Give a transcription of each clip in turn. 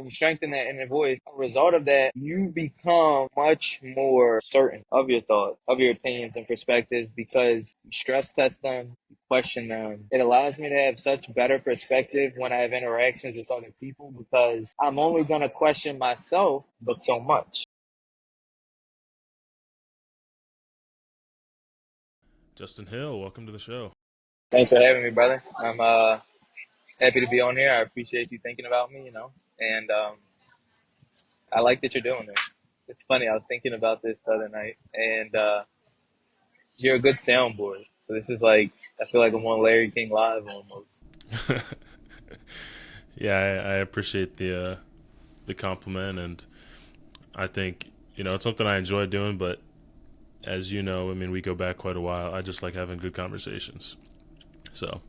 when you strengthen that inner voice, a result of that, you become much more certain of your thoughts, of your opinions and perspectives because you stress test them, you question them. It allows me to have such better perspective when I have interactions with other people because I'm only going to question myself, but so much. Justin Hill, welcome to the show. Thanks for having me, brother. I'm happy to be on here. I appreciate you thinking about me, and I like that you're doing this. It's funny. I was thinking about this the other night, and you're a good soundboard. So this is like I feel like I'm on Larry King Live almost. Yeah, I appreciate the compliment, and I think it's something I enjoy doing. But as you know, I mean, we go back quite a while. I just like having good conversations. So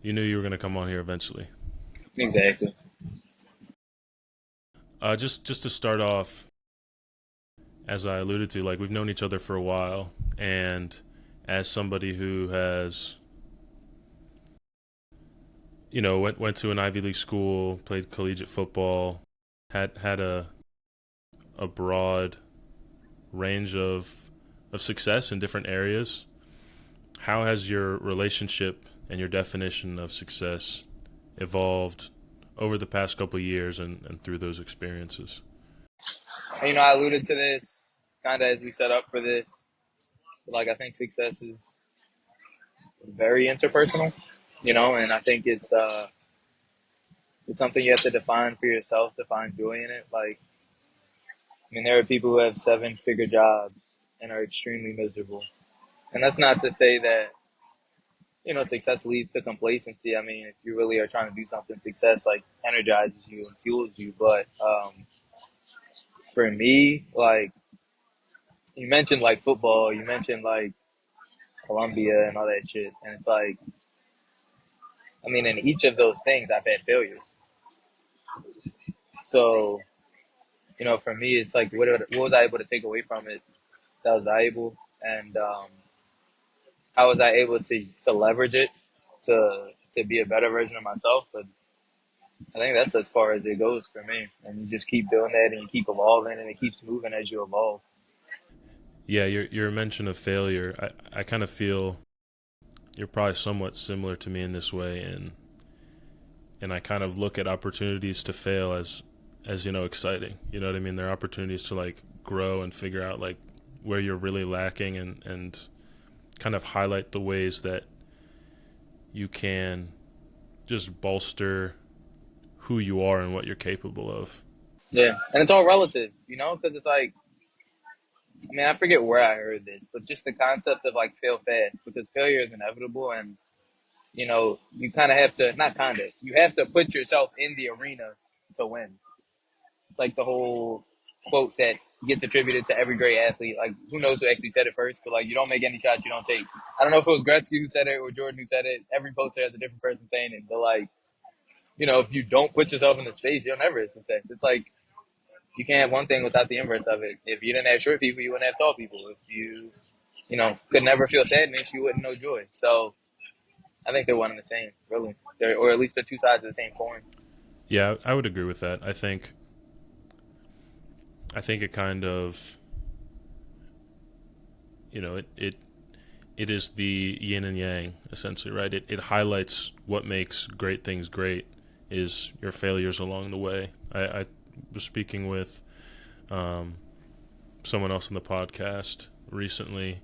you knew you were going to come on here eventually. Exactly. Just to start off, as I alluded to, like we've known each other for a while, and as somebody who has went to an Ivy League school, played collegiate football, had a broad range of success in different areas. How has your relationship and your definition of success evolved over the past couple of years and through those experiences? And, I alluded to this kind of as we set up for this. Like I think success is very interpersonal, and I think it's something you have to define for yourself to find joy in it. Like, I mean, there are people who have seven-figure jobs and are extremely miserable, and that's not to say that success leads to complacency. I mean, if you really are trying to do something, success like energizes you and fuels you. But for me, like you mentioned, like football, you mentioned like Columbia and all that shit, and it's like, I mean, in each of those things, I've had failures. So, for me, it's like, what was I able to take away from it that was valuable, and how was I able to leverage it to be a better version of myself? But I think that's as far as it goes for me. And you just keep doing that and you keep evolving and it keeps moving as you evolve. Yeah, your mention of failure, I kind of feel you're probably somewhat similar to me in this way, and I kind of look at opportunities to fail as exciting. You know what I mean? There are opportunities to like grow and figure out like where you're really lacking and kind of highlight the ways that you can just bolster who you are and what you're capable of. Yeah. And it's all relative, because it's like, I mean, I forget where I heard this, but just the concept of like fail fast because failure is inevitable. And, you kind of have to, not kind of, you have to put yourself in the arena to win. It's like the whole quote that gets attributed to every great athlete. Like, who knows who actually said it first, but like, you don't make any shots you don't take. I don't know if it was Gretzky who said it or Jordan who said it. Every poster has a different person saying it, but like, if you don't put yourself in the space, you'll never have success. It's like you can't have one thing without the inverse of it. If you didn't have short people, you wouldn't have tall people. If you, could never feel sadness, you wouldn't know joy. So I think they're one and the same, really. Or at least they're two sides of the same coin. Yeah, I would agree with that. I think it kind of it is the yin and yang essentially, right? It highlights what makes great things great is your failures along the way. I was speaking with someone else on the podcast recently,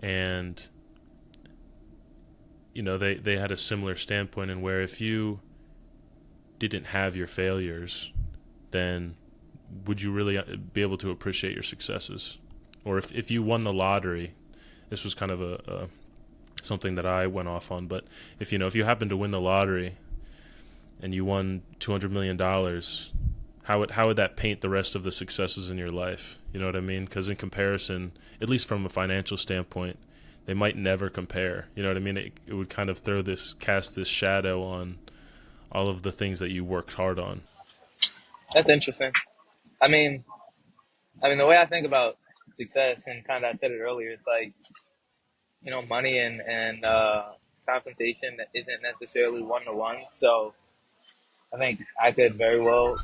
and they had a similar standpoint in where if you didn't have your failures, then would you really be able to appreciate your successes? Or if you won the lottery, this was kind of a something that I went off on, but if you happen to win the lottery and you won $200 million, how would that paint the rest of the successes in your life? You know what I mean? Because in comparison, at least from a financial standpoint, they might never compare. You know what I mean? It would kind of cast this shadow on all of the things that you worked hard on. That's interesting. I mean, the way I think about success, and kind of I said it earlier, it's like, money and compensation isn't necessarily one to one. So I think I could very well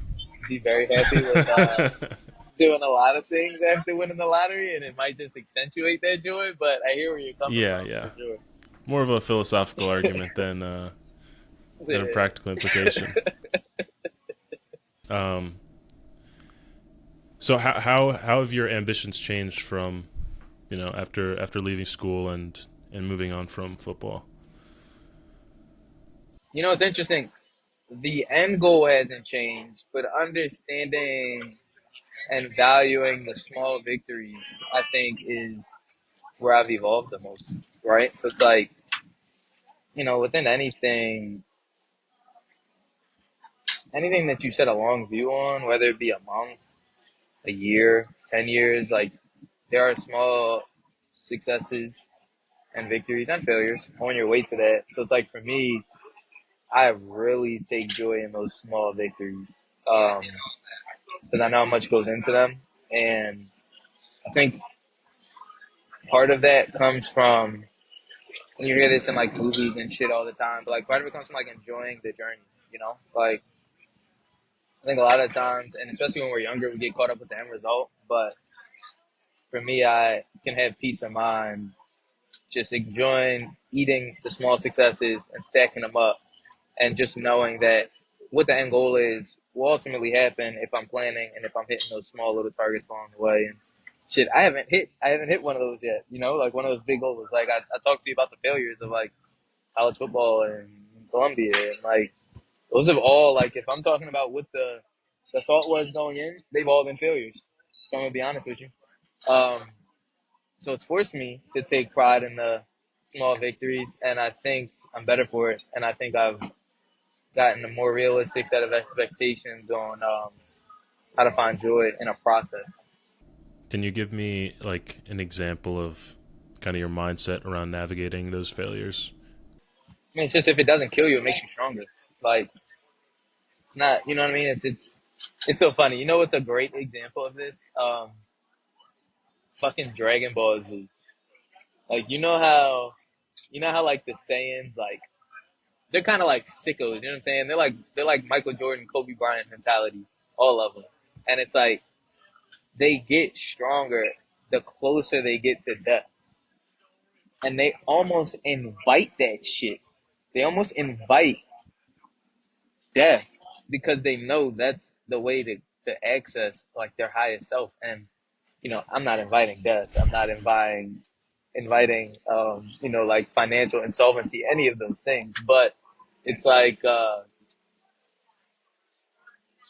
be very happy with doing a lot of things after winning the lottery, and it might just accentuate that joy. But I hear where you're coming Yeah, from yeah. for sure. More of a philosophical argument than a Yeah. practical implication. Um, so how have your ambitions changed from, after leaving school and moving on from football? It's interesting. The end goal hasn't changed, but understanding and valuing the small victories, I think, is where I've evolved the most. Right. So it's like, within anything that you set a long view on, whether it be a month, a year, 10 years, like there are small successes and victories and failures on your way to that. So it's like for me, I really take joy in those small victories because I know how much goes into them. And I think part of that comes from, and you hear this in like movies and shit all the time, but like part of it comes from like enjoying the journey, Like I think a lot of times, and especially when we're younger, we get caught up with the end result. But for me, I can have peace of mind just enjoying eating the small successes and stacking them up, and just knowing that what the end goal is will ultimately happen if I'm planning and if I'm hitting those small little targets along the way. And shit, I haven't hit one of those yet. Like one of those big goals. Like I talked to you about the failures of like college football and Columbia, and like those have all like if I'm talking about what the thought was going in, they've all been failures. So I'm gonna be honest with you. Um, so it's forced me to take pride in the small victories, and I think I'm better for it. And I think I've gotten a more realistic set of expectations on how to find joy in a process. Can you give me like an example of kind of your mindset around navigating those failures? I mean, it's just if it doesn't kill you, it makes you stronger. Like it's not, you know what I mean? It's so funny. You know what's a great example of this? Fucking Dragon Ball Z. Like you know how like the Saiyans like they're kind of like sickos. You know what I'm saying? They're like Michael Jordan, Kobe Bryant mentality, all of them. And it's like they get stronger the closer they get to death, and they almost invite that shit. They almost invite death because they know that's the way to access like their highest self. And I'm not inviting death. I'm not inviting like financial insolvency, any of those things. But it's like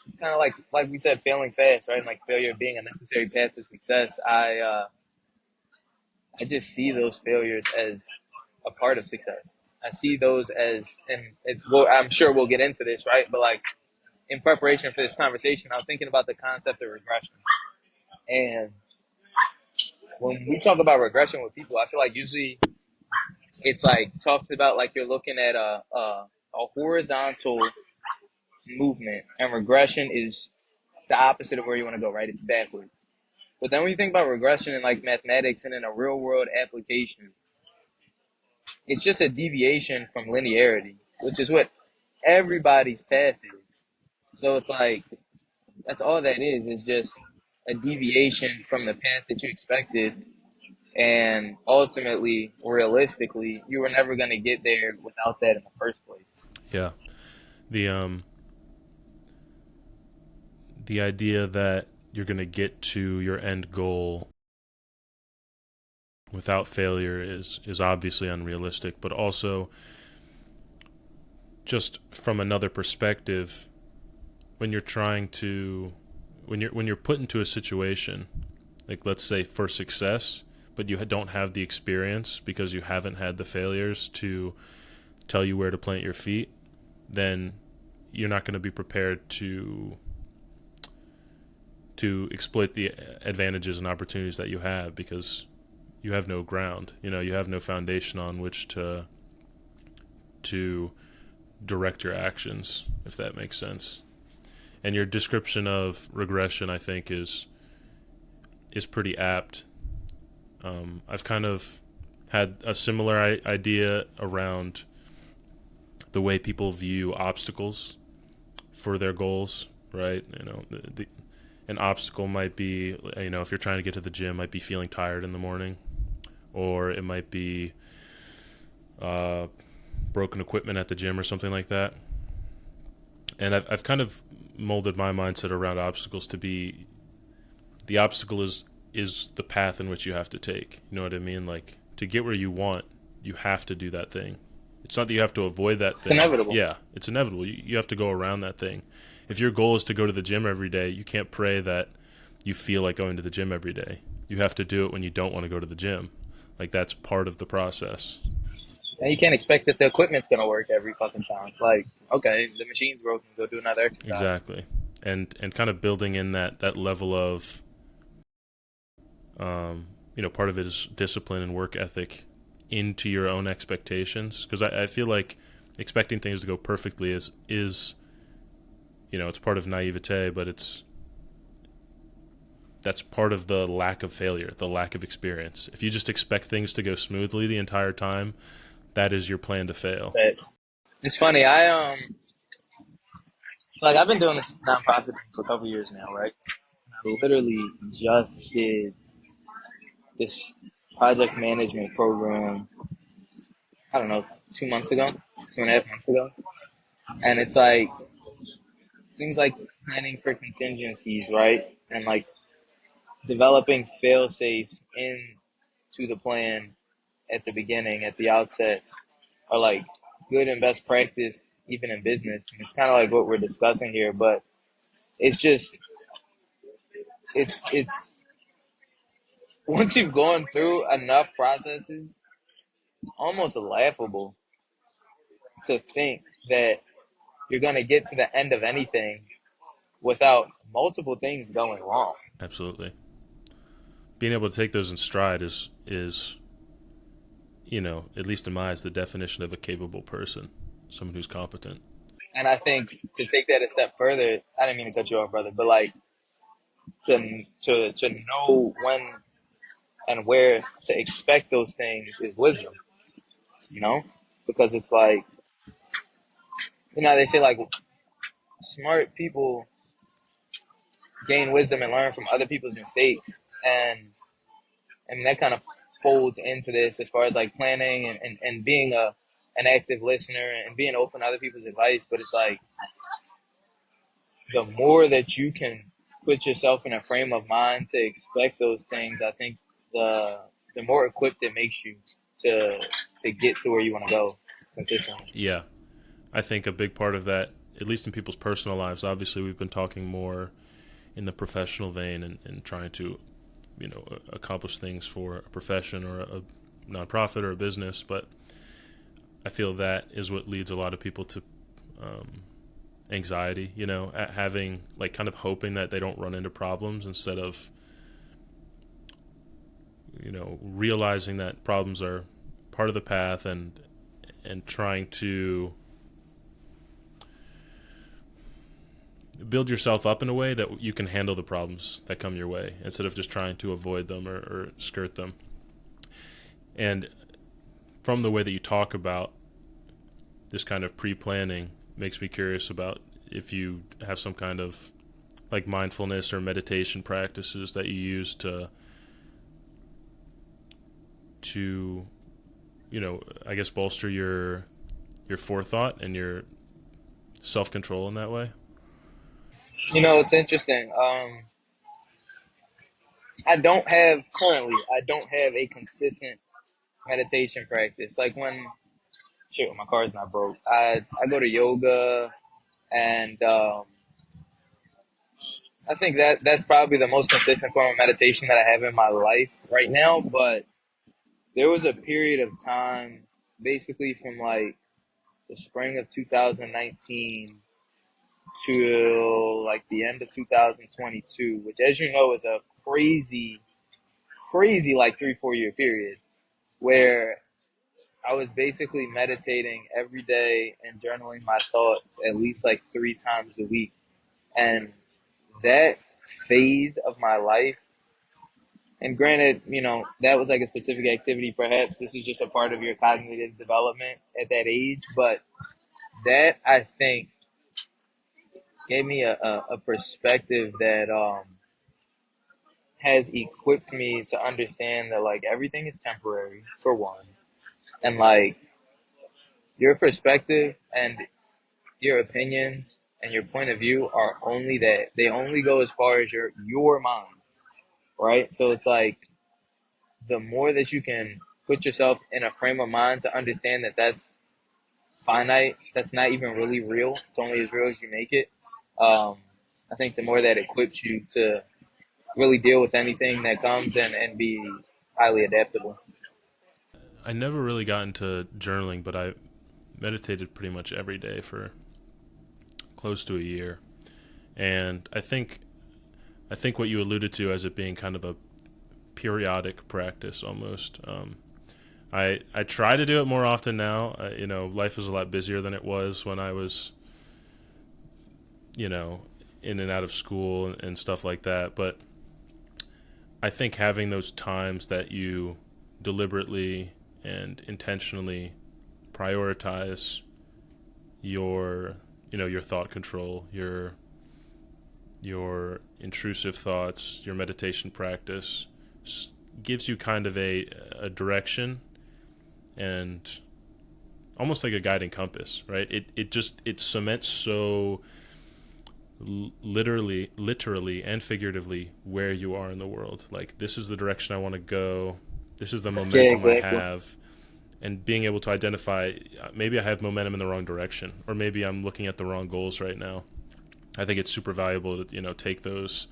it's kind of like we said, failing fast, right? And like failure being a necessary path to success. I just see those failures as a part of success. I see those as, I'm sure we'll get into this, right? But like in preparation for this conversation, I was thinking about the concept of regression. And when we talk about regression with people, I feel like usually it's like talked about like you're looking at a horizontal movement, and regression is the opposite of where you want to go, right? It's backwards. But then when you think about regression in like mathematics and in a real world application, it's just a deviation from linearity, which is what everybody's path is. So it's like that's all that is just a deviation from the path that you expected. And ultimately, realistically, you were never going to get there without that in the first place. Yeah. The the idea that you're going to get to your end goal without failure is obviously unrealistic, but also just from another perspective, when you're trying to when you're put into a situation, like let's say for success, but you don't have the experience because you haven't had the failures to tell you where to plant your feet, then you're not going to be prepared to exploit the advantages and opportunities that you have because you have no ground. You have no foundation on which to direct your actions, if that makes sense. And your description of regression, I think, is pretty apt. I've kind of had a similar idea around the way people view obstacles for their goals, right? An obstacle might be, if you're trying to get to the gym, might be feeling tired in the morning, or it might be uh, broken equipment at the gym or something like that. And I've kind of molded my mindset around obstacles to be the obstacle is the path in which you have to take. You know what I mean? Like, to get where you want, you have to do that thing. It's not that you have to avoid that It's thing. inevitable. Yeah, it's inevitable. You have to go around that thing. If your goal is to go to the gym every day, you can't pray that you feel like going to the gym every day. You have to do it when you don't want to go to the gym. Like, that's part of the process. And you can't expect that the equipment's gonna work every fucking time. Like, okay, the machine's broken, go do another exercise. Exactly. And kind of building in that level of part of it is discipline and work ethic into your own expectations, because I feel like expecting things to go perfectly is it's part of naivete, but that's part of the lack of failure, the lack of experience. If you just expect things to go smoothly the entire time, that is your plan to fail. But it's funny, like I've been doing this nonprofit thing for a couple years now, right? I literally just did this project management program, I don't know, 2 months ago, 2.5 months ago. And it's like things like planning for contingencies, right? And like developing fail safes into the plan at the beginning, at the outset, are like good and best practice even in business. And it's kind of like what we're discussing here, but it's just it's once you've gone through enough processes, it's almost laughable to think that you're going to get to the end of anything without multiple things going wrong. Absolutely. Being able to take those in stride is at least in my eyes, the definition of a capable person, someone who's competent. And I think to take that a step further, I didn't mean to cut you off, brother, but like to know when and where to expect those things is wisdom, you know? Because it's like, they say like smart people gain wisdom and learn from other people's mistakes. And that kind of folds into this as far as like planning and being an active listener and being open to other people's advice. But it's like the more that you can put yourself in a frame of mind to expect those things, I think the more equipped it makes you to get to where you want to go consistently. Yeah, I think a big part of that, at least in people's personal lives, obviously we've been talking more in the professional vein and trying to, accomplish things for a profession or a nonprofit or a business, but I feel that is what leads a lot of people to anxiety, at having like kind of hoping that they don't run into problems instead of, realizing that problems are part of the path and trying to build yourself up in a way that you can handle the problems that come your way instead of just trying to avoid them or skirt them. And from the way that you talk about this kind of pre-planning makes me curious about if you have some kind of like mindfulness or meditation practices that you use to I guess bolster your forethought and your self-control in that way. It's interesting. I don't have a consistent meditation practice. Like when shit, my car's not broke. I go to yoga, and I think that's probably the most consistent form of meditation that I have in my life right now. But there was a period of time, basically from like the spring of 2019 to like the end of 2022, which, as you know, is a crazy like 3-4 year period where I was basically meditating every day and journaling my thoughts at least like 3 times a week. And that phase of my life, and granted, that was like a specific activity. Perhaps this is just a part of your cognitive development at that age, but that I think gave me a perspective that has equipped me to understand that like everything is temporary for one, and like your perspective and your opinions and your point of view are only that they only go as far as your mind, right? So it's like the more that you can put yourself in a frame of mind to understand that that's finite, that's not even really real, it's only as real as you make it. um, I think the more that equips you to really deal with anything that comes and be highly adaptable. I never really got into journaling, but I meditated pretty much every day for close to a year. And I think what you alluded to as it being kind of a periodic practice almost. I try to do it more often now. Life is a lot busier than it was when I was, you know, in and out of school and stuff like that. But I think having those times that you deliberately and intentionally prioritize your, your thought control, your intrusive thoughts, your meditation practice gives you kind of a direction and almost like a guiding compass, right? It cements so literally and figuratively where you are in the world. Like, this is the direction I want to go. This is the Yeah, momentum I exactly. have. And being able to identify, maybe I have momentum in the wrong direction, or maybe I'm looking at the wrong goals right now. I think it's super valuable to, take those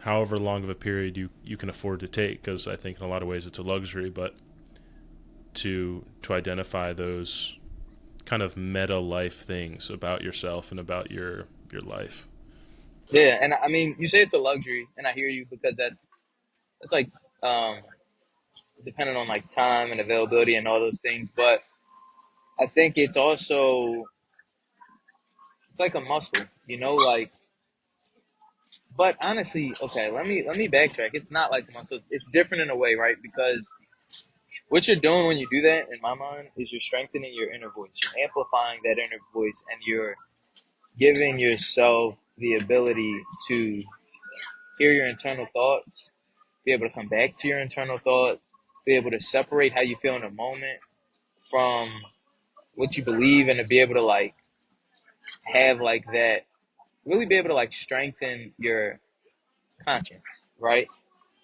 however long of a period you can afford to take, because I think in a lot of ways it's a luxury, but to identify those kind of meta life things about yourself and about your life. Yeah, and I mean, you say it's a luxury, and I hear you because that's like um, dependent on like time and availability and all those things. But I think it's also it's like a muscle, like. But honestly, okay, let me backtrack. It's not like a muscle. It's different in a way, right? Because what you're doing when you do that, in my mind, is you're strengthening your inner voice. You're amplifying that inner voice, and you're giving yourself the ability to hear your internal thoughts, be able to come back to your internal thoughts, be able to separate how you feel in a moment from what you believe, and to be able to like have like that, really be able to like strengthen your conscience, right?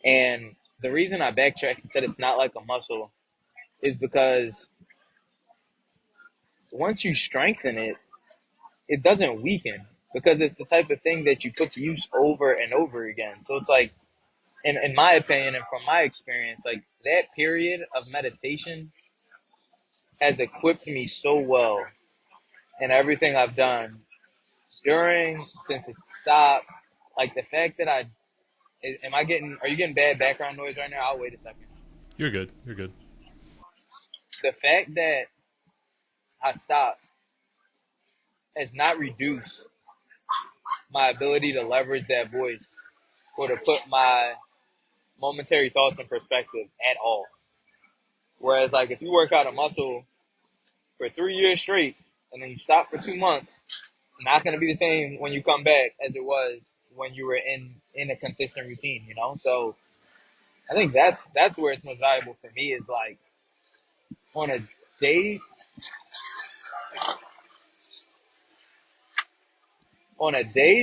And the reason I backtrack and said it's not like a muscle is because once you strengthen it, it doesn't weaken because it's the type of thing that you put to use over and over again. So it's like, in my opinion and from my experience, like that period of meditation has equipped me so well in everything I've done during, since it stopped. Like the fact that are you getting bad background noise right now? I'll wait a second. You're good. You're good. The fact that I stopped has not reduced my ability to leverage that voice or to put my momentary thoughts in perspective at all. Whereas, like, if you work out a muscle for 3 years straight and then you stop for 2 months, it's not going to be the same when you come back as it was when you were in a consistent routine. So I think that's where it's most valuable for me is like on a day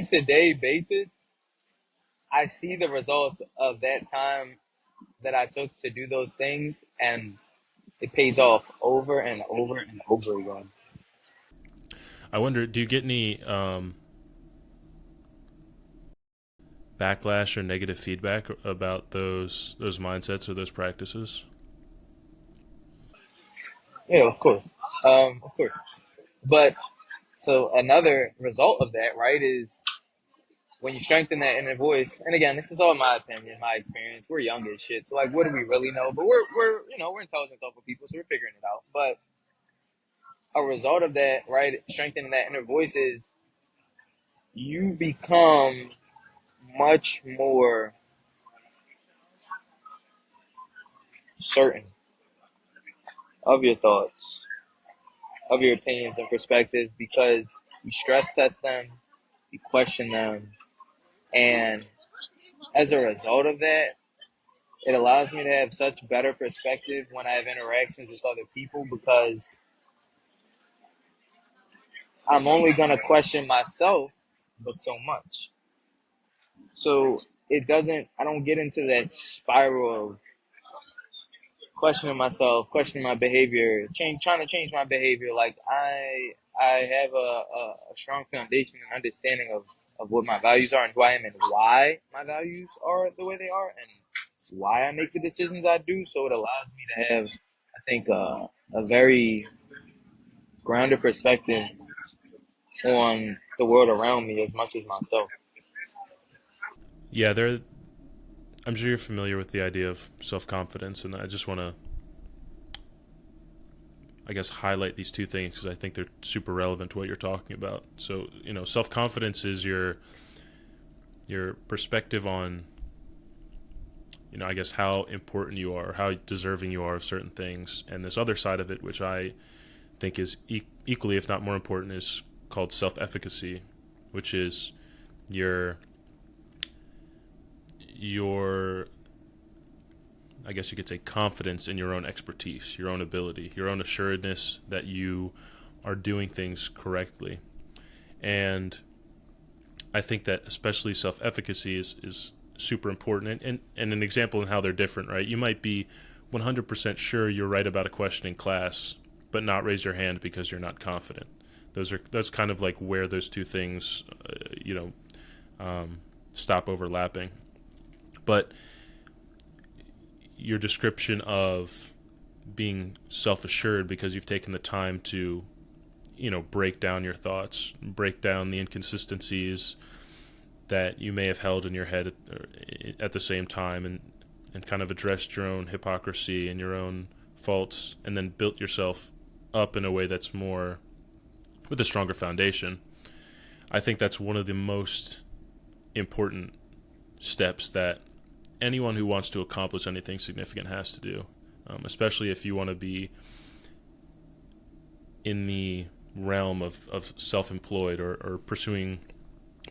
to day basis, I see the results of that time that I took to do those things, and it pays off over and over and over again. I wonder, do you get any backlash or negative feedback about those mindsets or those practices? Yeah, of course, of course. But so another result of that, right, is when you strengthen that inner voice. And again, this is all my opinion, my experience. We're young as shit, so like, what do we really know? But we're intelligent, thoughtful people, so we're figuring it out. But a result of that, right, strengthening that inner voice is you become much more certain of your thoughts, of your opinions and perspectives because you stress test them. you question them, and as a result of that, it allows me to have such better perspective when I have interactions with other people because I'm only going to question myself, but so much. So I don't get into that spiral of questioning myself, questioning my behavior, trying to change my behavior. Like I have a strong foundation and understanding of what my values are and who I am and why my values are the way they are and why I make the decisions I do. So it allows me to have, I think, a very grounded perspective on the world around me as much as myself. Yeah, I'm sure you're familiar with the idea of self confidence, and I just want to, I guess, highlight these two things because I think they're super relevant to what you're talking about. So, self confidence is your perspective on, I guess, how important you are, how deserving you are of certain things, and this other side of it, which I think is equally, if not more important, is called self efficacy, which is your your I guess you could say confidence in your own expertise, your own ability, your own assuredness that you are doing things correctly. And I think that especially self-efficacy is super important. And an example in how they're different, right? You might be 100% sure you're right about a question in class, but not raise your hand because you're not confident. That's kind of like where those two things, stop overlapping. But your description of being self-assured because you've taken the time to break down your thoughts, break down the inconsistencies that you may have held in your head at the same time, and kind of addressed your own hypocrisy and your own faults, and then built yourself up in a way that's more with a stronger foundation. I think that's one of the most important steps that anyone who wants to accomplish anything significant has to do, especially if you want to be in the realm of self-employed or pursuing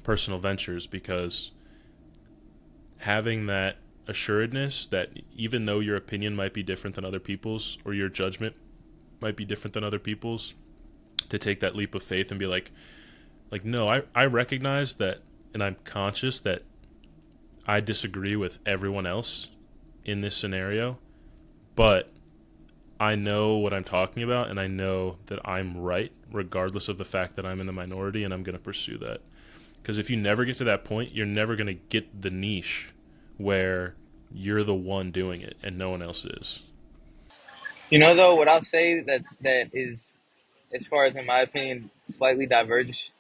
personal ventures, because having that assuredness that even though your opinion might be different than other people's or your judgment might be different than other people's, to take that leap of faith and be like no, I recognize that, and I'm conscious that I disagree with everyone else in this scenario, but I know what I'm talking about, and I know that I'm right regardless of the fact that I'm in the minority, and I'm going to pursue that. Because if you never get to that point, you're never going to get the niche where you're the one doing it and no one else is. Though, what I'll say that is, as far as in my opinion, slightly divergent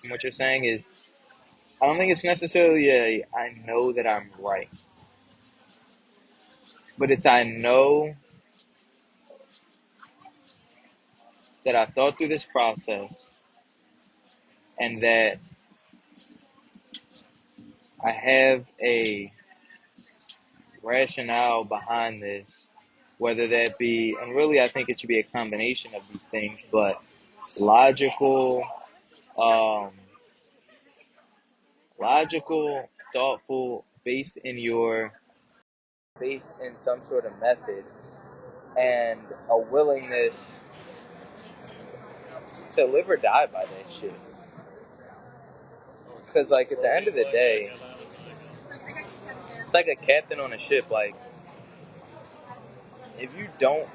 from what you're saying is, I don't think it's necessarily I know that I'm right, but it's I know that I thought through this process and that I have a rationale behind this, whether that be, and really I think it should be a combination of these things, but logical, um, thoughtful, based in some sort of method, and a willingness to live or die by that shit. Because, like, at the end of the day, it's like a captain on a ship. Like, if you don't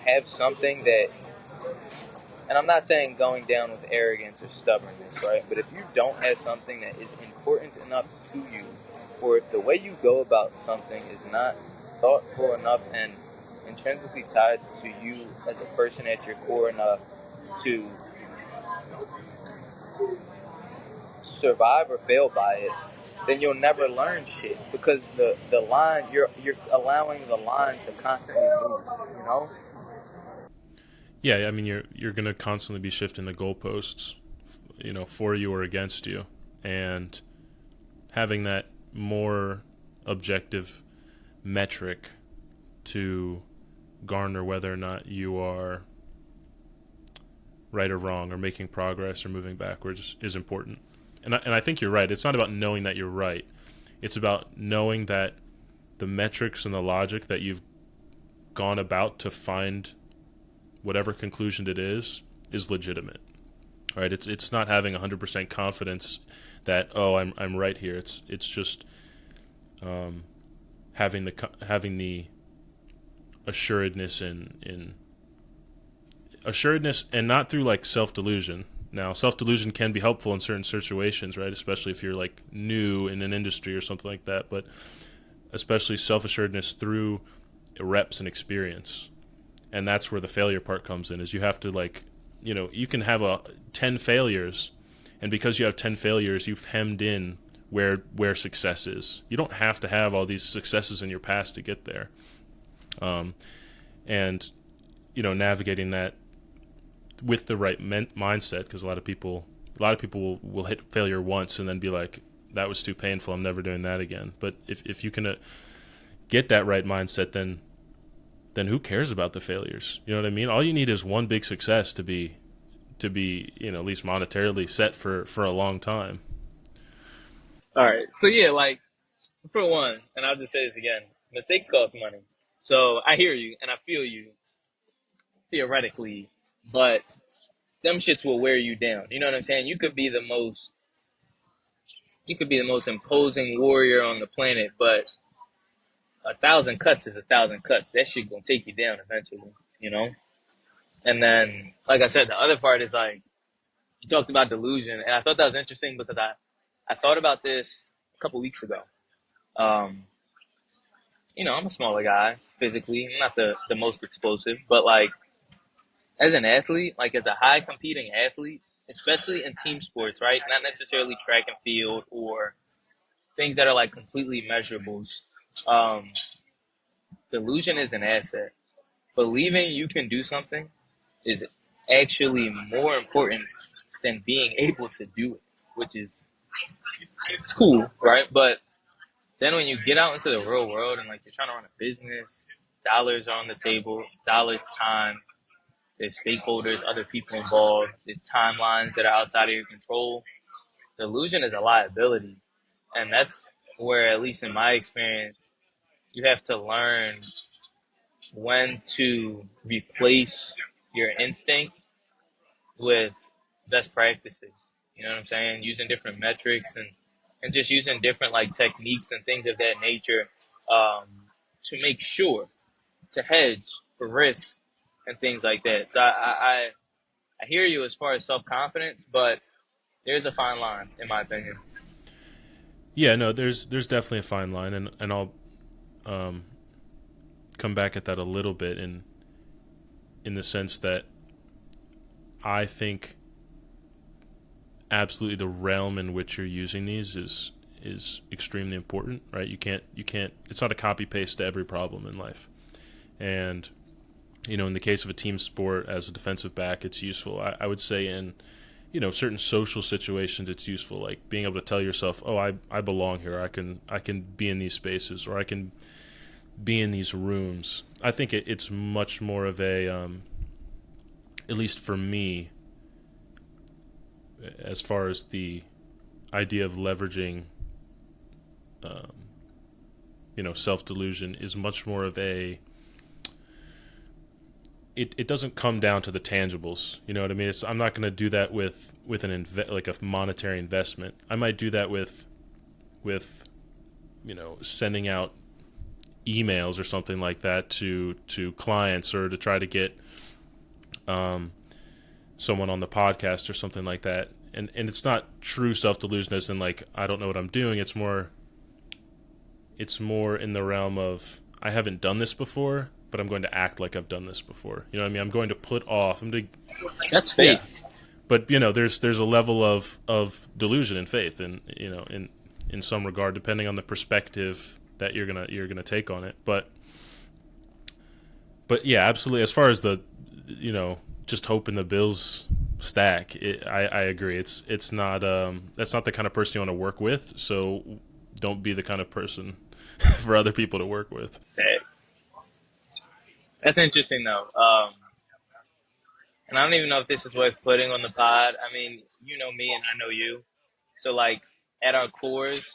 have something that, and I'm not saying going down with arrogance or stubbornness, right? But if you don't have something that is important enough to you, or if the way you go about something is not thoughtful enough and intrinsically tied to you as a person at your core enough to survive or fail by it, then you'll never learn shit because the line you're allowing the line to constantly move, you know? Yeah, I mean you're going to constantly be shifting the goalposts, for you or against you, and having that more objective metric to garner whether or not you are right or wrong, or making progress or moving backwards is important. And I think you're right. It's not about knowing that you're right. It's about knowing that the metrics and the logic that you've gone about to find whatever conclusion it is legitimate. Right? It's not having 100% confidence that, oh, I'm right here. It's just having the assuredness in assuredness, and not through like self-delusion. Now, self-delusion can be helpful in certain situations, right? Especially if you're like new in an industry or something like that, but especially self-assuredness through reps and experience. And that's where the failure part comes in, is you have to like, you can have 10 failures, and because you have 10 failures, you've hemmed in where success is. You don't have to have all these successes in your past to get there. And navigating that with the right mindset, because a lot of people will hit failure once and then be like, that was too painful, I'm never doing that again. But if you can get that right mindset, then who cares about the failures? You know what I mean? All you need is one big success to be at least monetarily set for a long time. All right. So yeah, like for one, and I'll just say this again, mistakes cost money. So I hear you and I feel you theoretically, but them shits will wear you down. You know what I'm saying? You could be the most imposing warrior on the planet, but 1,000 cuts is 1,000 cuts. That shit gonna take you down eventually, you know? And then, like I said, the other part is like, you talked about delusion, and I thought that was interesting because I thought about this a couple weeks ago. Um, I'm a smaller guy physically, I'm not the most explosive, but like as an athlete, like as a high competing athlete, especially in team sports, right? Not necessarily track and field or things that are like completely measurables. Um, Delusion is an asset. Believing you can do something is actually more important than being able to do it, which is it's cool, right? But then when you get out into the real world and like you're trying to run a business, dollars are on the table, dollars, time, there's stakeholders, other people involved, there's timelines that are outside of your control. Delusion is a liability. And that's where, at least in my experience, you have to learn when to replace your instincts with best practices. You know what I'm saying? Using different metrics and just using different like techniques and things of that nature um, to make sure to hedge for risk and things like that. So I hear you as far as self confidence, but there's a fine line in my opinion. Yeah, no, there's definitely a fine line, and I'll come back at that a little bit in the sense that I think absolutely the realm in which you're using these is extremely important, right? You can't it's not a copy paste to every problem in life. And in the case of a team sport, as a defensive back, it's useful. I would say in certain social situations, it's useful, like being able to tell yourself, oh, I belong here. I can be in these spaces, or I can be in these rooms. I think it's much more of a at least for me, as far as the idea of leveraging self-delusion, is much more of a it doesn't come down to the tangibles. You know what I mean? I'm not going to do that with like a monetary investment. I might do that with sending out emails or something like that to clients, or to try to get someone on the podcast or something like that. And it's not true self-delusion as in like, I don't know what I'm doing. It's more in the realm of, I haven't done this before, but I'm going to act like I've done this before. You know what I mean? I'm going to put off. That's faith. Yeah. But there's a level of delusion in faith, and in some regard, depending on the perspective that you're gonna take on it. But yeah, absolutely. As far as the just hoping the bills stack, I agree. It's not that's not the kind of person you want to work with. So don't be the kind of person for other people to work with. That's interesting though. and I don't even know if this is worth putting on the pod. I mean, you know me and I know you. So like at our cores,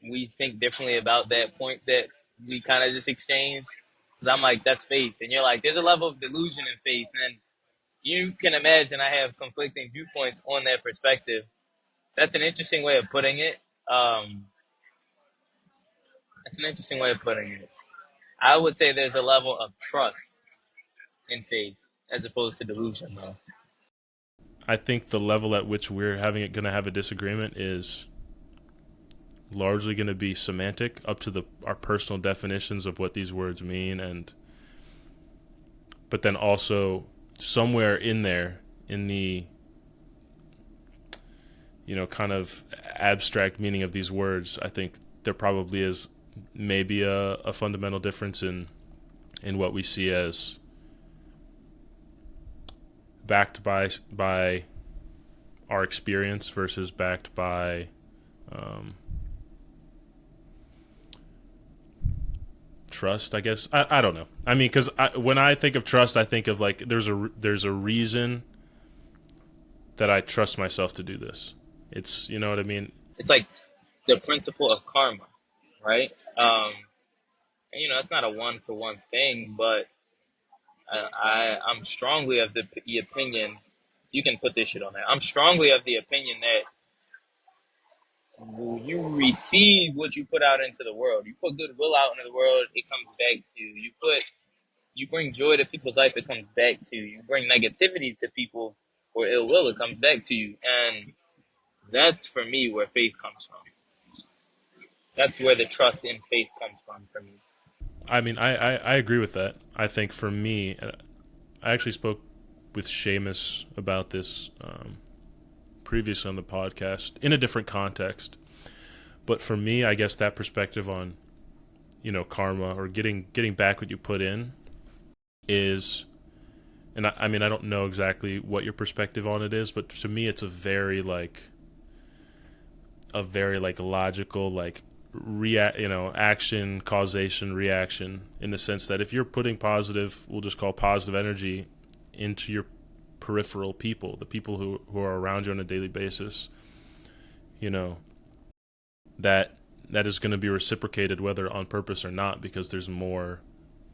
we think differently about that point that we kind of just exchanged. Cause I'm like, that's faith. And you're like, there's a level of delusion in faith. And you can imagine I have conflicting viewpoints on that perspective. That's an interesting way of putting it. Um, that's an interesting way of putting it. I would say there's a level of trust in faith as opposed to delusion, though. I think the level at which we're going to have a disagreement is largely going to be semantic, up to our personal definitions of what these words mean, but then also somewhere in there, in the kind of abstract meaning of these words, I think there probably is maybe a fundamental difference in what we see as backed by our experience versus backed by trust, I guess. I don't know. I mean, because when I think of trust, I think of like there's a reason that I trust myself to do this. It's, you know what I mean? It's like the principle of karma, right? And, it's not a one for one thing, but I'm strongly of the opinion. You can put this shit on there. I'm strongly of the opinion that you receive what you put out into the world. You put goodwill out into the world, it comes back to you. You bring joy to people's life, it comes back to you. You bring negativity to people or ill will, it comes back to you. And that's for me where faith comes from. That's where the trust in faith comes from for me. I mean, I agree with that. I think for me, I actually spoke with Seamus about this previously on the podcast in a different context. But for me, I guess that perspective on, karma or getting back what you put in is, and I mean, I don't know exactly what your perspective on it is, but to me, it's a very logical, like action, causation, reaction, in the sense that if you're putting positive, we'll just call positive energy into your peripheral people, the people who are around you on a daily basis, that is going to be reciprocated whether on purpose or not, because there's more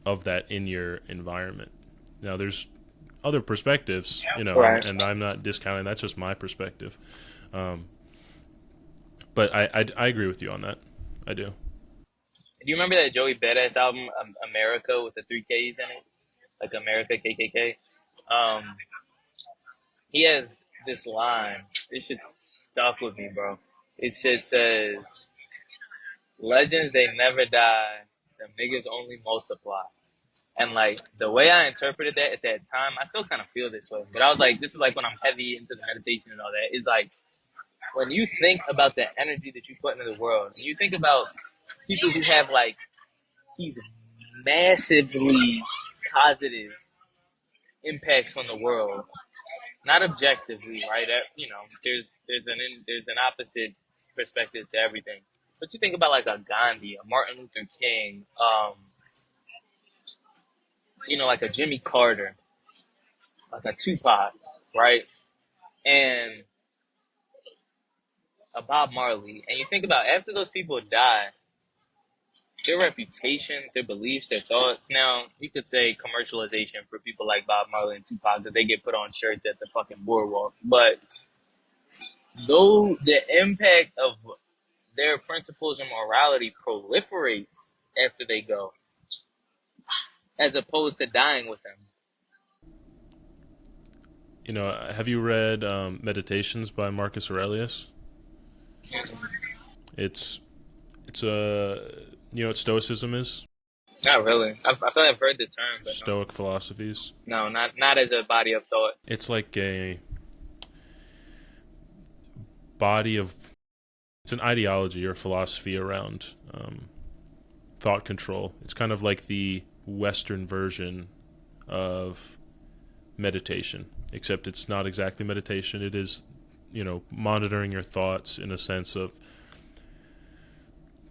of that in your environment. Now there's other perspectives, Right. and I'm not discounting, that's just my perspective. But I agree with you on that. I do. Do you remember that Joey Badass album, America, with the three Ks in it? Like America, KKK? Um, he has this line. This shit stuck with me, bro. This shit says, legends, they never die. The niggas only multiply. And like the way I interpreted that at that time, I still kind of feel this way. But I was like, this is like when I'm heavy into the meditation and all that. It's like when you think about the energy that you put into the world, and you think about people who have like these massively positive impacts on the world, not objectively, right? There's an opposite perspective to everything. But you think about like a Gandhi, a Martin Luther King, like a Jimmy Carter, like a Tupac, right? And a Bob Marley. And you think about after those people die, their reputation, their beliefs, their thoughts. Now, you could say commercialization for people like Bob Marley and Tupac, that they get put on shirts at the fucking boardwalk. But though the impact of their principles and morality proliferates after they go, as opposed to dying with them. Have you read Meditations by Marcus Aurelius? It's what Stoicism is? Not really. I feel like I've heard the term, but Stoic philosophies. no, not as a body of thought. It's like a body of, it's an ideology or philosophy around thought control. It's kind of like the Western version of meditation, except it's not exactly meditation. It is, monitoring your thoughts in a sense of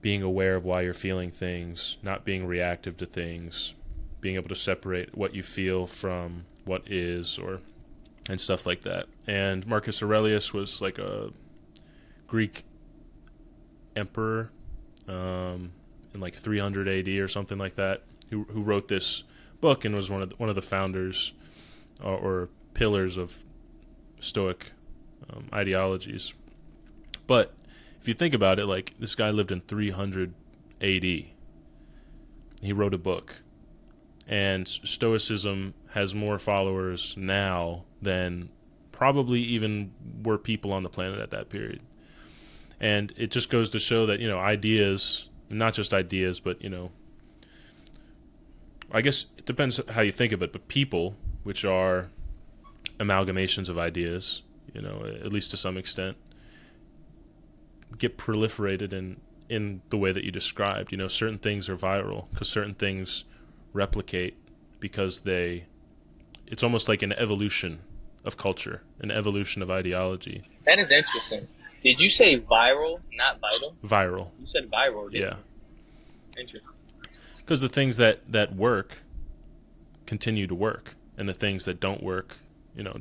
being aware of why you're feeling things, not being reactive to things, being able to separate what you feel from what is, or and stuff like that. And Marcus Aurelius was like a Greek emperor in like 300 AD or something like that, who wrote this book and was one of the founders or pillars of Stoic ideologies. But if you think about it, like this guy lived in 300 AD. He wrote a book, and Stoicism has more followers now than probably even were people on the planet at that period. And it just goes to show that, ideas, not just ideas, but, I guess it depends how you think of it, but people, which are amalgamations of ideas, at least to some extent, get proliferated in the way that you described. Certain things are viral because certain things replicate because it's almost like an evolution of culture, an evolution of ideology. That is interesting. Did you say viral, not vital? Viral. You said viral, didn't Yeah. you? Interesting. Because the things that work continue to work, and the things that don't work,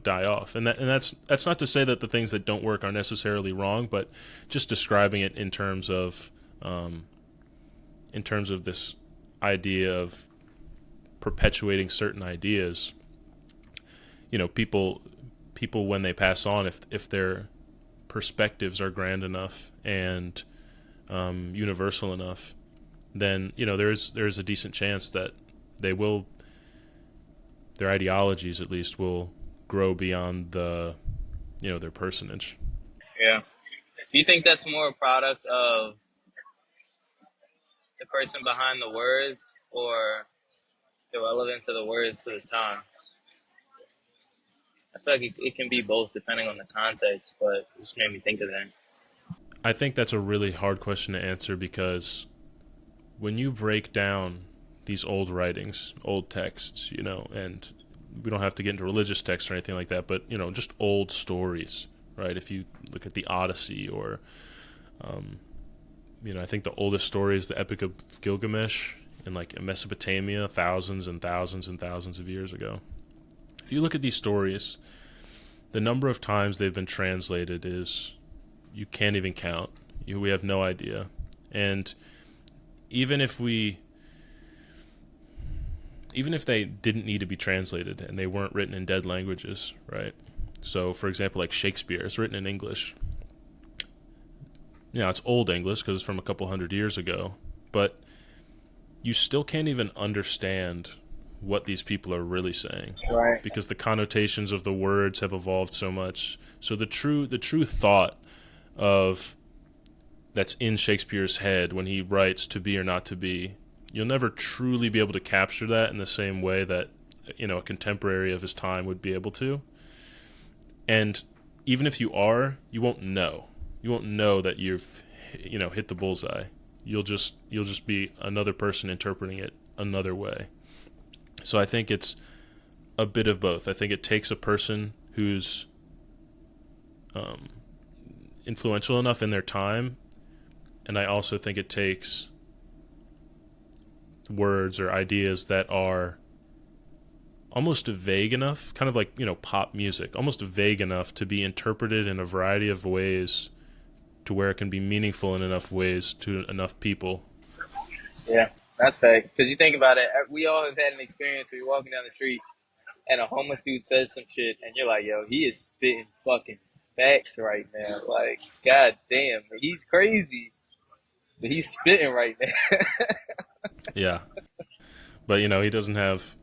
die off. And that's not to say that the things that don't work are necessarily wrong, but just describing it in terms of this idea of perpetuating certain ideas. People when they pass on, if their perspectives are grand enough and universal enough, then there's a decent chance that their ideologies at least will grow beyond their personage. Yeah. Do you think that's more a product of the person behind the words or the relevance of the words to the time? I feel like it can be both depending on the context, but it just made me think of that. I think that's a really hard question to answer because when you break down these old writings, old texts, and we don't have to get into religious texts or anything like that, but, just old stories, right? If you look at the Odyssey or, I think the oldest story is the Epic of Gilgamesh in like Mesopotamia, thousands and thousands and thousands of years ago. If you look at these stories, the number of times they've been translated is, you can't even count. We have no idea. And even if they didn't need to be translated and they weren't written in dead languages, right? So, for example, like Shakespeare is written in English. It's old English because it's from a couple hundred years ago, but you still can't even understand what these people are really saying, Right. because the connotations of the words have evolved so much. So the true thought of that's in Shakespeare's head when he writes "to be or not to be," you'll never truly be able to capture that in the same way that a contemporary of his time would be able to. And even if you won't know. You won't know that you've hit the bullseye. You'll just be another person interpreting it another way. So I think it's a bit of both. I think it takes a person who's influential enough in their time, and I also think it takes words or ideas that are almost vague enough, kind of like, pop music, almost vague enough to be interpreted in a variety of ways to where it can be meaningful in enough ways to enough people. Yeah, that's fact. Because you think about it, we all have had an experience where you're walking down the street and a homeless dude says some shit, and you're like, yo, he is spitting fucking facts right now. Like, god damn, he's crazy, but he's spitting right now. Yeah. But, he doesn't have...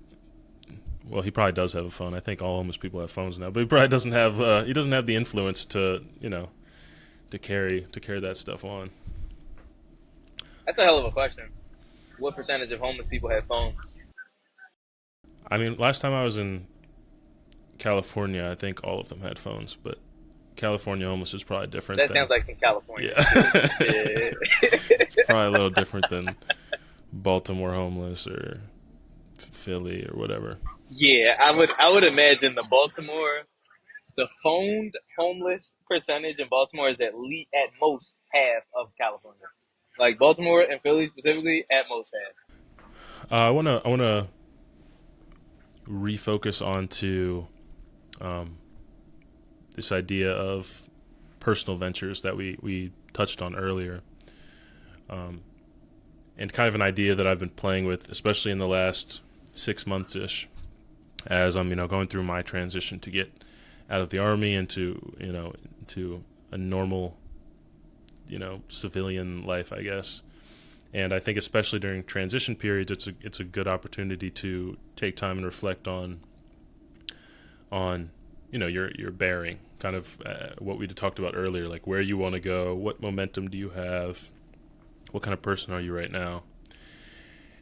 Well, he probably does have a phone. I think all homeless people have phones now. But he probably doesn't have... he doesn't have the influence to, to carry that stuff on. That's a hell of a question. What percentage of homeless people have phones? I mean, last time I was in California, I think all of them had phones, but California homeless is probably different. That sounds like in California. Yeah. Yeah. It's probably a little different than Baltimore homeless or Philly or whatever. Yeah, I would imagine the phoned homeless percentage in Baltimore is at most half of California. Like Baltimore and Philly specifically, at most half. I wanna refocus onto this idea of personal ventures that we touched on earlier, and kind of an idea that I've been playing with, especially in the last 6 months ish, as I'm going through my transition to get out of the army into into a normal civilian life, I guess. And I think especially during transition periods, it's a good opportunity to take time and reflect on your bearing, kind of what we talked about earlier, like where you want to go, what momentum do you have, what kind of person are you right now.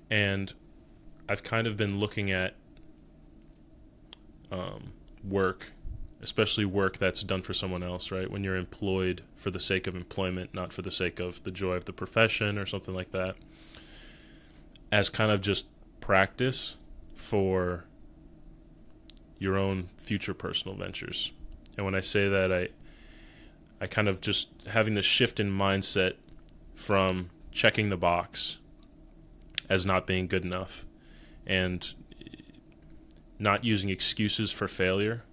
And I've kind of been looking at work, especially work that's done for someone else, right? When you're employed for the sake of employment, not for the sake of the joy of the profession or something like that, as kind of just practice for your own future personal ventures. And when I say that, I kind of just having this shift in mindset from checking the box as not being good enough and not using excuses for failure.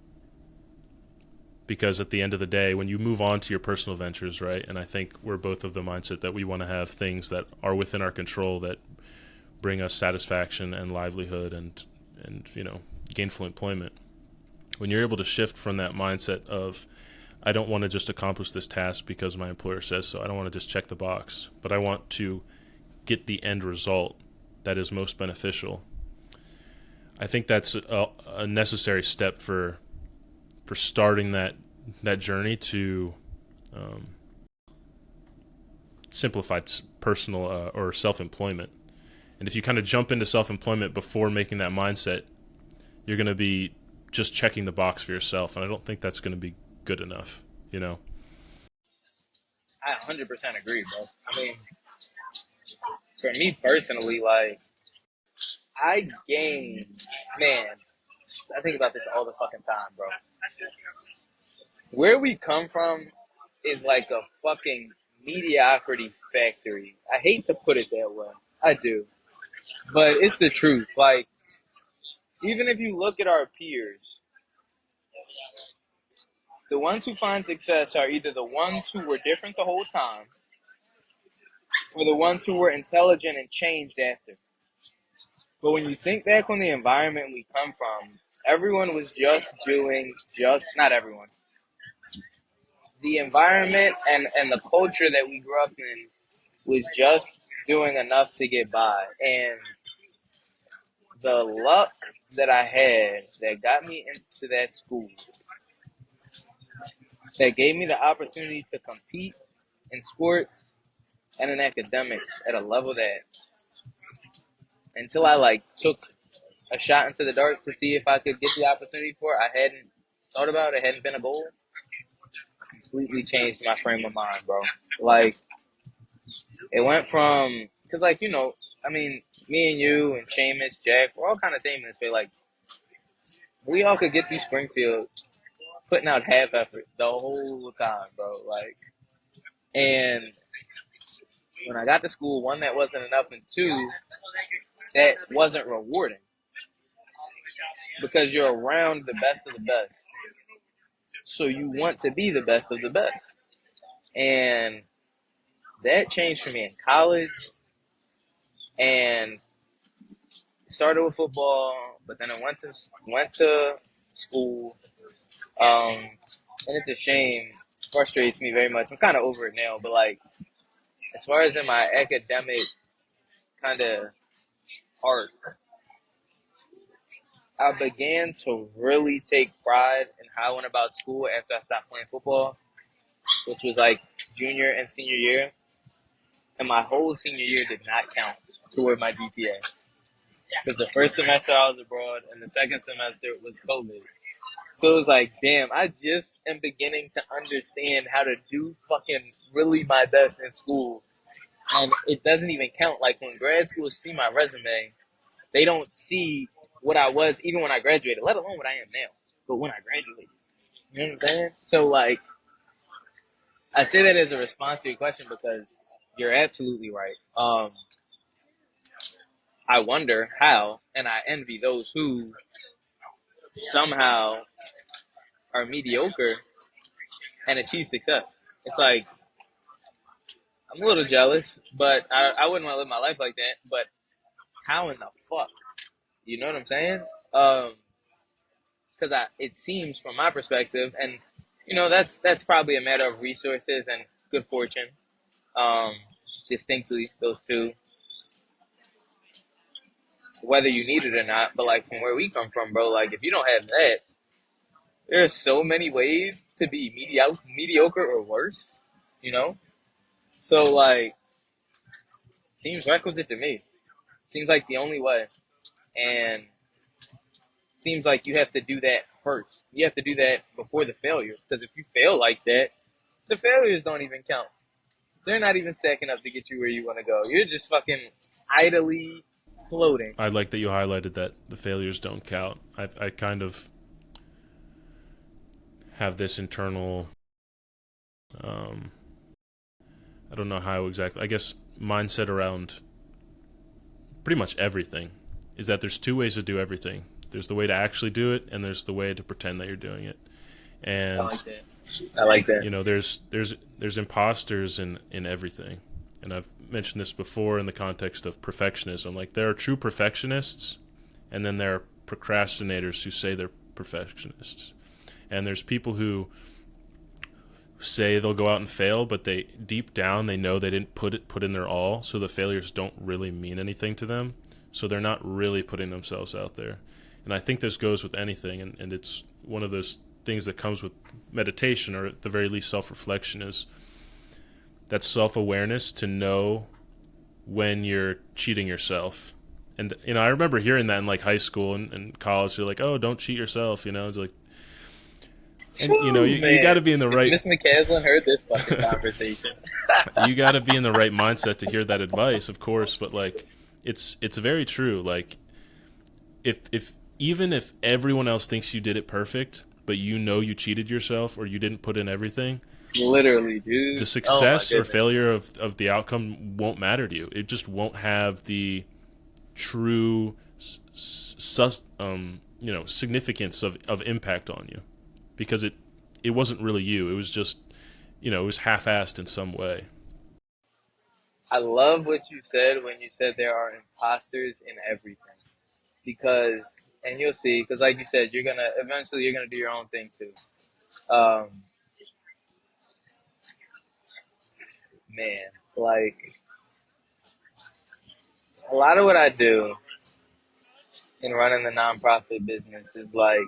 Because at the end of the day, when you move on to your personal ventures, right, and I think we're both of the mindset that we want to have things that are within our control that bring us satisfaction and livelihood and gainful employment. When you're able to shift from that mindset of, I don't want to just accomplish this task because my employer says so, I don't want to just check the box, but I want to get the end result that is most beneficial. I think that's a necessary step for starting that journey to simplified personal or self-employment. And if you kind of jump into self-employment before making that mindset, you're going to be just checking the box for yourself, and I don't think that's going to be good enough. I 100% agree, bro. I mean, for me personally, like, I gain, man, I think about this all the fucking time, bro. Where we come from is like a fucking mediocrity factory. I hate to put it that way. I do. But it's the truth. Like, even if you look at our peers, the ones who find success are either the ones who were different the whole time or the ones who were intelligent and changed after. But when you think back on the environment we come from, everyone was not everyone. The environment and the culture that we grew up in was just doing enough to get by. And the luck that I had that got me into that school, that gave me the opportunity to compete in sports and in academics at a level that until I like took a shot into the dark to see if I could get the opportunity for it, I hadn't thought about it, hadn't been a goal, completely changed my frame of mind, bro. Like, it went from, because like, I mean, me and you and Seamus, Jack, we're all kind of same in this way. Like, we all could get through Springfield putting out half effort the whole time, bro. Like, and when I got to school, one, that wasn't enough, and two, that wasn't rewarding because you're around the best of the best. So you want to be the best of the best. And that changed for me in college and started with football, but then I went to school. And it's a shame, frustrates me very much. I'm kind of over it now, but like, as far as in my academic kind of arc, I began to really take pride in how I went about school after I stopped playing football, which was like junior and senior year. And my whole senior year did not count toward my GPA. Because the first semester I was abroad and the second semester was COVID. So it was like, damn, I just am beginning to understand how to do fucking really my best in school. And it doesn't even count. Like, when grad schools see my resume, they don't see what I was even when I graduated, let alone what I am now. But when I graduated, you know what I'm saying? So, like, I say that as a response to your question because you're absolutely right. I wonder how, and I envy those who somehow are mediocre and achieve success. It's like I'm a little jealous, but I wouldn't want to live my life like that. But how in the fuck? You know what I'm saying? Um, because it seems from my perspective, and that's probably a matter of resources and good fortune. Um, Distinctly those two, whether you need it or not. But like from where we come from, bro, like if you don't have that, there are so many ways to be mediocre or worse. You know, so like seems requisite to me. Seems like the only way, and seems like you have to do that first. You have to do that before the failures, because if you fail like that, the failures don't even count. They're not even stacking up to get you where you want to go. You're just fucking idly floating. I like that you highlighted that the failures don't count. I kind of have this internal, um, I don't know how exactly, I guess mindset around pretty much everything is that there's two ways to do everything. There's the way to actually do it, and there's the way to pretend that you're doing it. I And like that. I like that. there's imposters in everything. And I've mentioned this before in the context of perfectionism. Like there are true perfectionists, and then there are procrastinators who say they're perfectionists. And there's people who say they'll go out and fail, but they deep down they know they didn't put in their all, so the failures don't really mean anything to them. So they're not really putting themselves out there. And I think this goes with anything, and it's one of those things that comes with meditation, or at the very least self-reflection, is that self-awareness to know when you're cheating yourself. And I remember hearing that in like high school and college. They're like, "Oh, don't cheat yourself," It's like, and Whew, you got to man. be in the If right Miss McCaslin heard this fucking conversation. you got to be in the right mindset to hear that advice, of course. But like, it's very true. Like, if even if everyone else thinks you did it perfect, but you cheated yourself or you didn't put in everything, Literally, the dude. Oh my success or goodness. failure of the outcome won't matter to you. It just won't have the true significance of impact on you, because it wasn't really you. It was just it was half-assed in some way. I love what you said when you said there are imposters in everything. Because, and you'll see, because like you said, you're gonna do your own thing too. Um, Man, like a lot of what I do in running the nonprofit business is like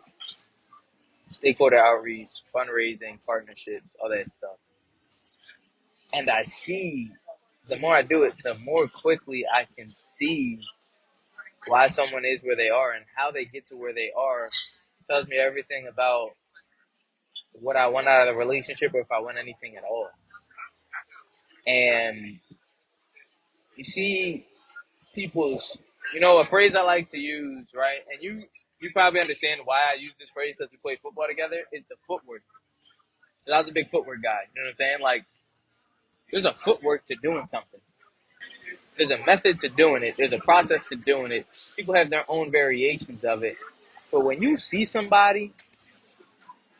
stakeholder outreach, fundraising, partnerships, all that stuff. And I see the more I do it, the more quickly I can see why someone is where they are and how they get to where they are. It tells me everything about what I want out of the relationship or if I want anything at all. And you see people's, a phrase I like to use, right? And you probably understand why I use this phrase because we play football together. Is the footwork. I was a big footwork guy. You know what I'm saying? Like, there's a footwork to doing something. There's a method to doing it. There's a process to doing it. People have their own variations of it. But when you see somebody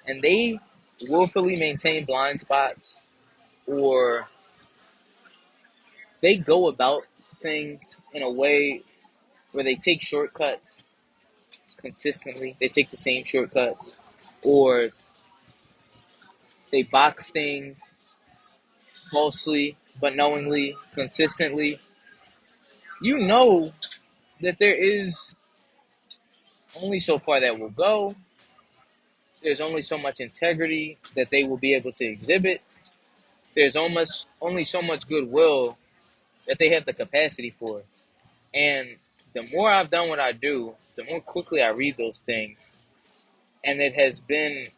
and they willfully maintain blind spots, or they go about things in a way where they take shortcuts consistently, they take the same shortcuts, or they box things falsely but knowingly, consistently, you know that there is only so far that will go. There's only so much integrity that they will be able to exhibit. There's almost only so much goodwill that they have the capacity for. And the more I've done what I do, the more quickly I read those things. And it has been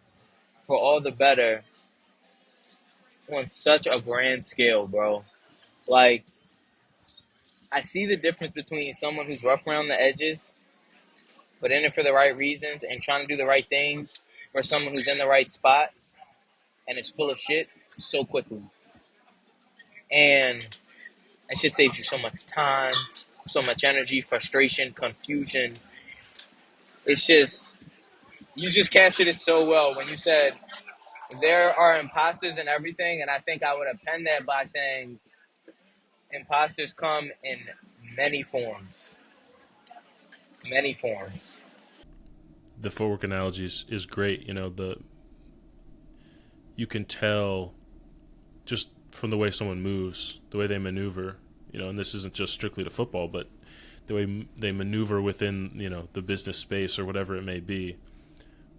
for all the better on such a grand scale, bro. Like, I see the difference between someone who's rough around the edges, but in it for the right reasons and trying to do the right things, or someone who's in the right spot and is full of shit so quickly. And that shit saves you so much time, so much energy, frustration, confusion. It's just, you just captured it so well when you said there are imposters in everything, and I think I would append that by saying imposters come in many forms. Many forms. The footwork analogy is great. You know, you can tell just from the way someone moves, the way they maneuver. You know, and this isn't just strictly to football, but the way they maneuver within, you know, the business space or whatever it may be,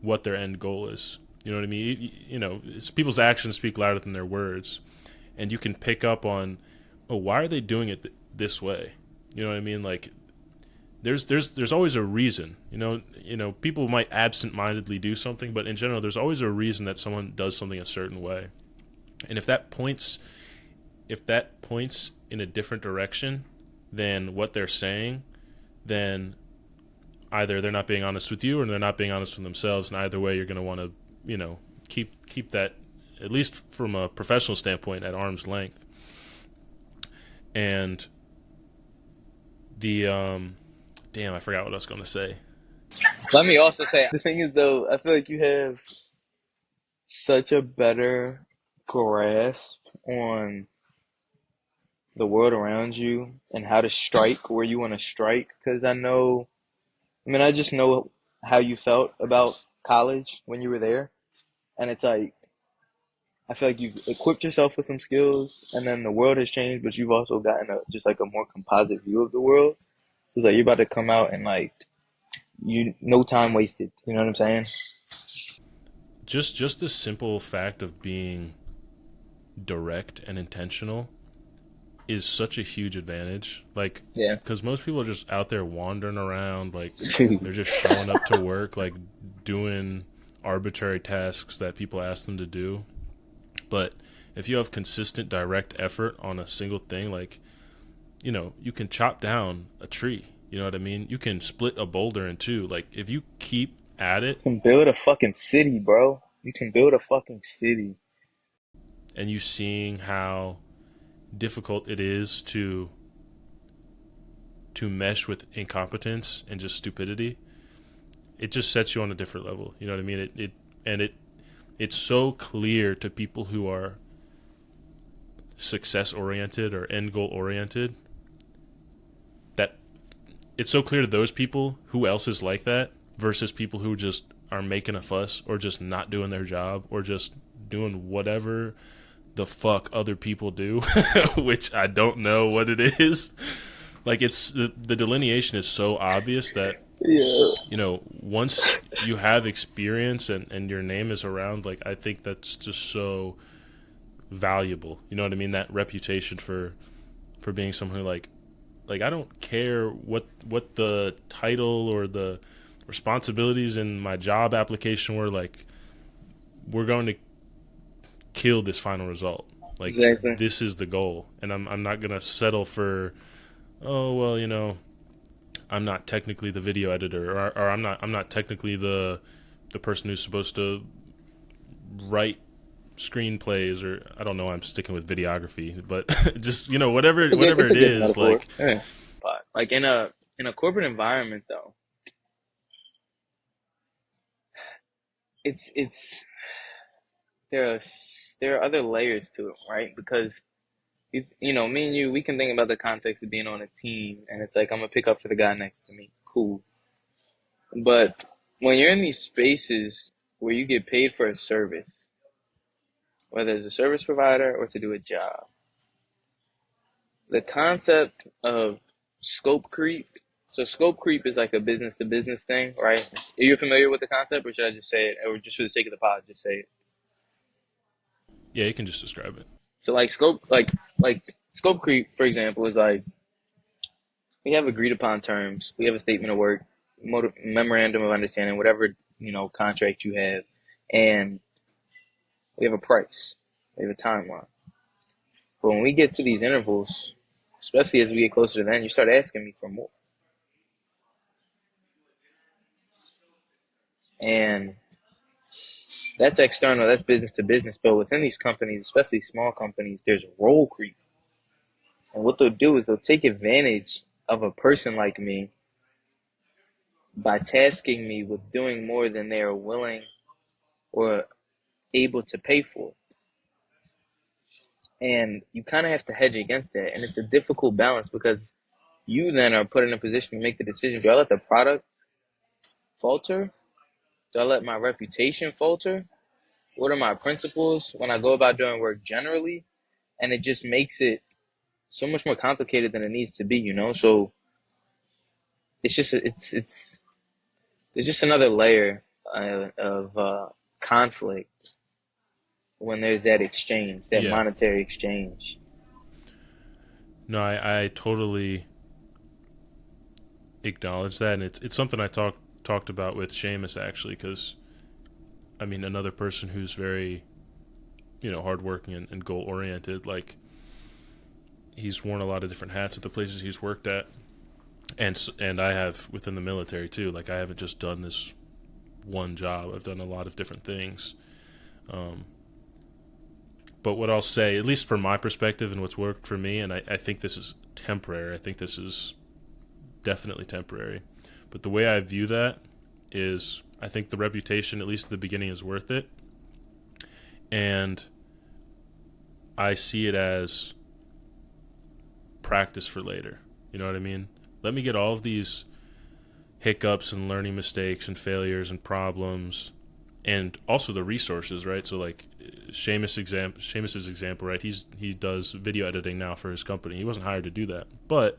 what their end goal is. You know what I mean? You know, people's actions speak louder than their words, and you can pick up on, oh, why are they doing it this way? You know what I mean? Like, there's always a reason. You know, people might absent-mindedly do something, but in general, there's always a reason that someone does something a certain way. And if that points in a different direction than what they're saying, then either they're not being honest with you or they're not being honest with themselves. And either way, you're going to want to, you know, keep that, at least from a professional standpoint, at arm's length. And the damn, I forgot what I was going to say. Let me also say, The thing is, though, I feel like you have such a better grasp on the world around you and how to strike where you want to strike. Because I just know how you felt about college when you were there. And it's like, I feel like you've equipped yourself with some skills, and then the world has changed, but you've also gotten just like a more composite view of the world. So it's like you're about to come out and like, no time wasted. You know what I'm saying? Just the simple fact of being direct and intentional is such a huge advantage. Like, yeah. because most people are just out there wandering around, like Dude, they're just showing up to work, like doing arbitrary tasks that people ask them to do. But if you have consistent, direct effort on a single thing, like, you know, you can chop down a tree. You know what I mean? You can split a boulder in two. Like, if you keep at it you can build a fucking city, bro. You can build a fucking city. and you seeing how difficult it is to mesh with incompetence and just stupidity, it just sets you on a different level. You know what I mean? It's so clear to people who are success oriented or end goal oriented that it's so clear to those people who else is like that versus people who just are making a fuss or just not doing their job or just doing whatever the fuck other people do, which I don't know what it is. Like, it's the delineation is so obvious that, Yeah. you know, once you have experience and your name is around, like, I think that's just so valuable. You know what I mean? That reputation for being someone who like I don't care what the title or the responsibilities in my job application were. Like, we're going to kill this final result. Like, Exactly. this is the goal, and I'm not gonna settle for, oh well, you know, I'm not technically the video editor, or I'm not technically the person who's supposed to write screenplays, or I don't know. I'm sticking with videography, but just, you know, whatever It's a it good is, metaphor. like, Yeah. But like in a corporate environment though, it's there are there are other layers to it, right? Because me and you, we can think about the context of being on a team, and it's like I'm gonna pick up for the guy next to me. Cool. But when you're in these spaces where you get paid for a service, whether it's a service provider or to do a job, the concept of scope creep. So scope creep is like a business to business thing, right? Are you familiar with the concept, or should I just say it, or just for the sake of the pod, just say it? yeah, you can just describe it. So like scope creep, for example, is like we have agreed upon terms, we have a statement of work, memorandum of understanding, whatever contract you have, and we have a price, we have a timeline. But when we get to these intervals, especially as we get closer to the end, you start asking me for more. And that's external, that's business to business. But within these companies, especially small companies, there's role creep. And what they'll do is they'll take advantage of a person like me by tasking me with doing more than they are willing or able to pay for. And you kind of have to hedge against that. And it's a difficult balance because you then are put in a position to make the decision. Do I let the product falter? Do I let my reputation falter? What are my principles when I go about doing work generally? And it just makes it so much more complicated than it needs to be, you know? So it's there's just another layer of conflict when there's that exchange, that Yeah. monetary exchange. No, I totally acknowledge that, and it's something I talked about with Seamus actually, because I mean another person who's very hardworking and goal oriented. Like he's worn a lot of different hats at the places he's worked at, and I have within the military too. Like I haven't just done this one job. I've done a lot of different things. Um, but what I'll say, at least from my perspective and what's worked for me, and I think this is temporary. I think this is definitely temporary. But the way I view that is I think the reputation, at least at the beginning, is worth it. And I see it as practice for later. You know what I mean? Let me get all of these hiccups and learning mistakes and failures and problems and also the resources, right? So like Seamus's example, right? He does video editing now for his company. He wasn't hired to do that. But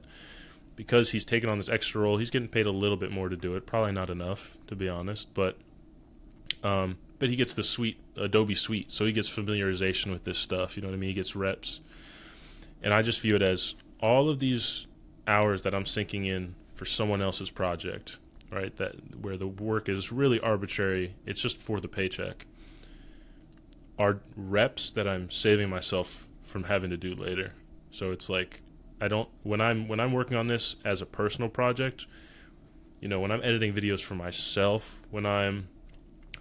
because he's taken on this extra role, he's getting paid a little bit more to do it. Probably not enough, to be honest, but he gets the suite, Adobe Suite, so he gets familiarization with this stuff. You know what I mean? He gets reps, and I just view it as all of these hours that I'm sinking in for someone else's project, right? That where the work is really arbitrary. It's just for the paycheck. Are reps that I'm saving myself from having to do later. So it's like I don't when I'm working on this as a personal project, when I'm editing videos for myself, when I'm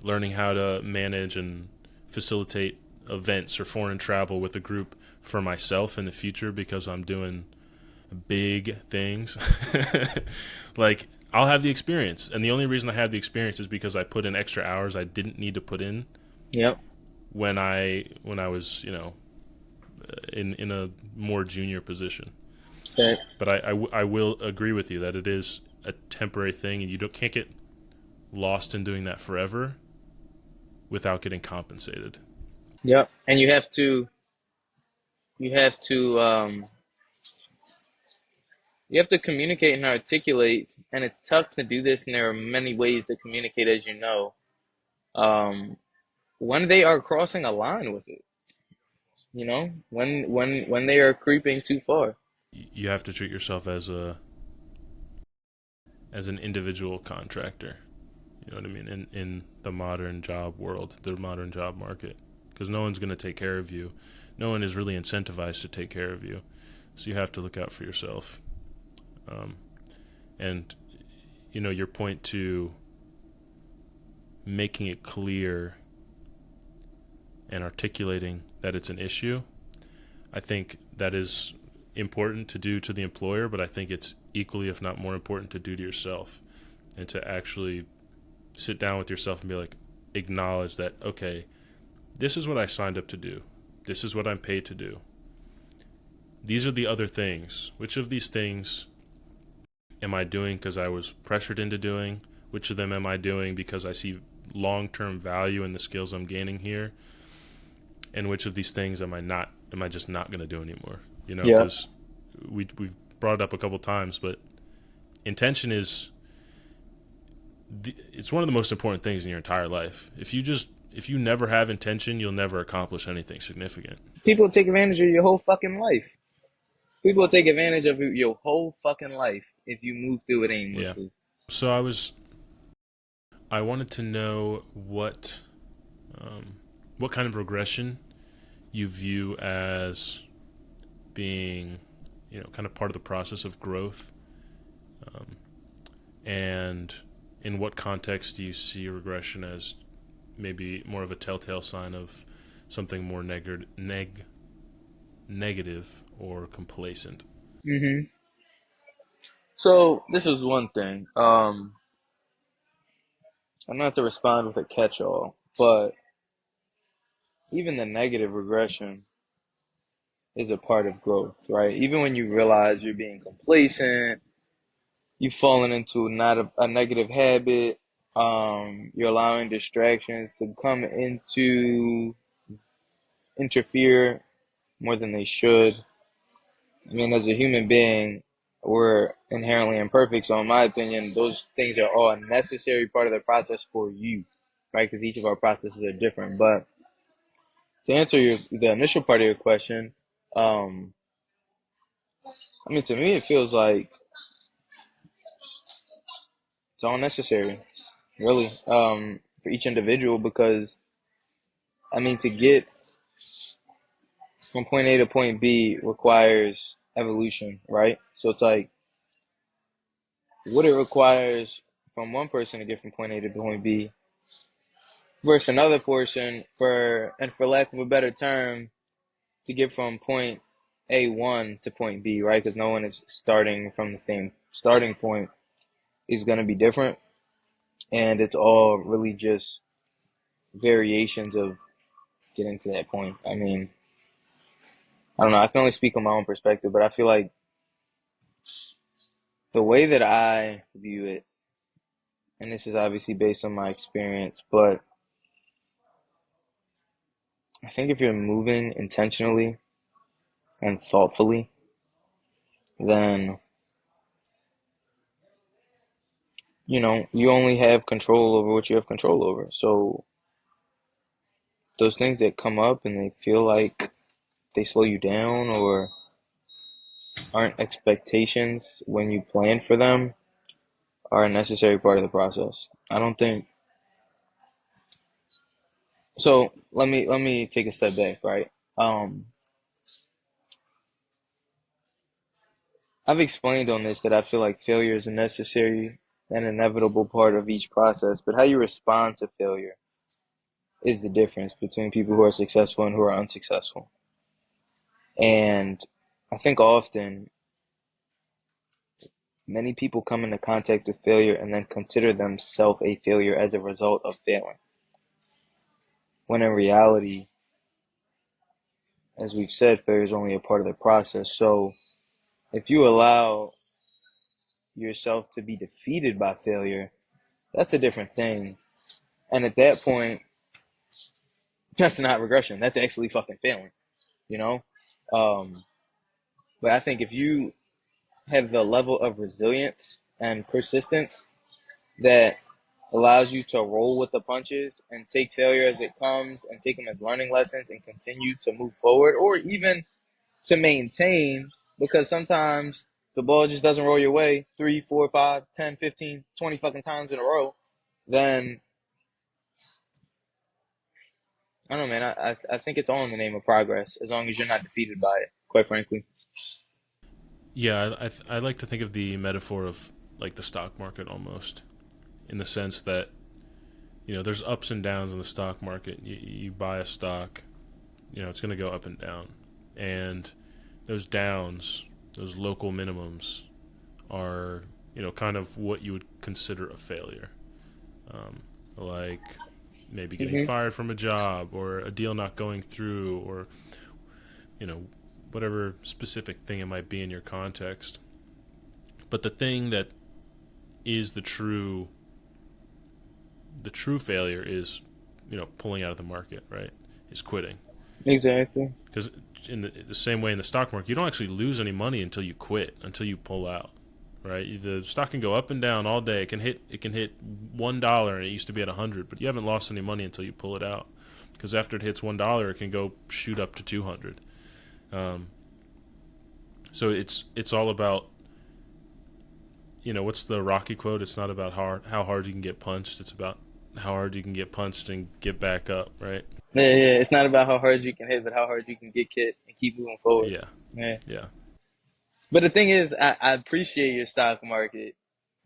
learning how to manage and facilitate events or foreign travel with a group for myself in the future because I'm doing big things, like I'll have the experience. And the only reason I have the experience is because I put in extra hours I didn't need to put in Yep. when I was, in a more junior position. Okay. But I will agree with you that it is a temporary thing, and you can't get lost in doing that forever without getting compensated. Yep. And you have to you have to communicate and articulate, and it's tough to do this, and there are many ways to communicate, as you know. Um, when they are crossing a line with it, when they are creeping too far. You have to treat yourself as an individual contractor. You know what I mean? In the modern job world, the modern job market, because no one's going to take care of you. No one is really incentivized to take care of you. So you have to look out for yourself. Um, and your point to making it clear and articulating that it's an issue, I think that is important to do to the employer, but I think it's equally, if not more important, to do to yourself, and to actually sit down with yourself and be like, acknowledge that, okay, this is what I signed up to do. This is what I'm paid to do. These are the other things. Which of these things am I doing because I was pressured into doing? Which of them am I doing because I see long-term value in the skills I'm gaining here? And which of these things am I just not going to do anymore? Yeah. Because we've brought it up a couple times, but intention is it's one of the most important things in your entire life. If you never have intention, you'll never accomplish anything significant. People take advantage of your whole fucking life. People take advantage of your whole fucking life if you move through it Yeah. aimlessly. So I wanted to know what kind of regression you view as being, kind of part of the process of growth, um, and in what context do you see regression as maybe more of a telltale sign of something more negative or complacent? Hmm. So this is one thing. I'm not to respond with a catch-all, but even the negative regression is a part of growth, right? Even when you realize you're being complacent, you've fallen into not a negative habit, you're allowing distractions to come into interfere more than they should. I mean, as a human being, we're inherently imperfect. So, in my opinion, those things are all a necessary part of the process for you, right? Because each of our processes are different. But to answer the initial part of your question, um, I mean, to me, it feels like it's all necessary, really, for each individual. Because I mean, to get from point A to point B requires evolution, right? So it's like what it requires from one person to get from point A to point B versus another person for lack of a better term, to get from point A1 to point B, right? Because no one is starting from the same starting point, is going to be different. And it's all really just variations of getting to that point. I mean, I don't know. I can only speak on my own perspective, but I feel like the way that I view it, and this is obviously based on my experience, but I think if you're moving intentionally and thoughtfully, then you only have control over what you have control over. So those things that come up and they feel like they slow you down or aren't expectations when you plan for them are a necessary part of the process. I don't think so. Let me take a step back, right? Um, I've explained on this that I feel like failure is a necessary and inevitable part of each process, but how you respond to failure is the difference between people who are successful and who are unsuccessful. And I think often many people come into contact with failure and then consider themselves a failure as a result of failing. When in reality, as we've said, failure is only a part of the process. So if you allow yourself to be defeated by failure, that's a different thing. And at that point, that's not regression. That's actually fucking failing, you know? Um, but I think if you have the level of resilience and persistence that allows you to roll with the punches and take failure as it comes and take them as learning lessons and continue to move forward or even to maintain, because sometimes the ball just doesn't roll your way 3, 4, 5, 10, 15, 20 fucking times in a row, then I don't know, man. I think it's all in the name of progress as long as you're not defeated by it, quite frankly. Yeah, I like to think of the metaphor of like the stock market almost, in the sense that there's ups and downs in the stock market. You buy a stock, it's going to go up and down, and those downs, those local minimums, are kind of what you would consider a failure, like maybe getting Hmm. fired from a job or a deal not going through or you know whatever specific thing it might be in your context. But the thing that is the true failure is pulling out of the market, right? Is quitting. Exactly. Because in the same way in the stock market, you don't actually lose any money until you quit, until you pull out, right? The stock can go up and down all day. It can hit $1 and it used to be at 100, but you haven't lost any money until you pull it out. Because after it hits $1, it can go shoot up to 200. Um, so it's all about what's the Rocky quote? It's not about how hard you can get punched. It's about how hard you can get punched and get back up, right? Yeah, yeah. It's not about how hard you can hit, but how hard you can get kicked and keep moving forward. Yeah, Yeah. yeah, But the thing is, I appreciate your stock market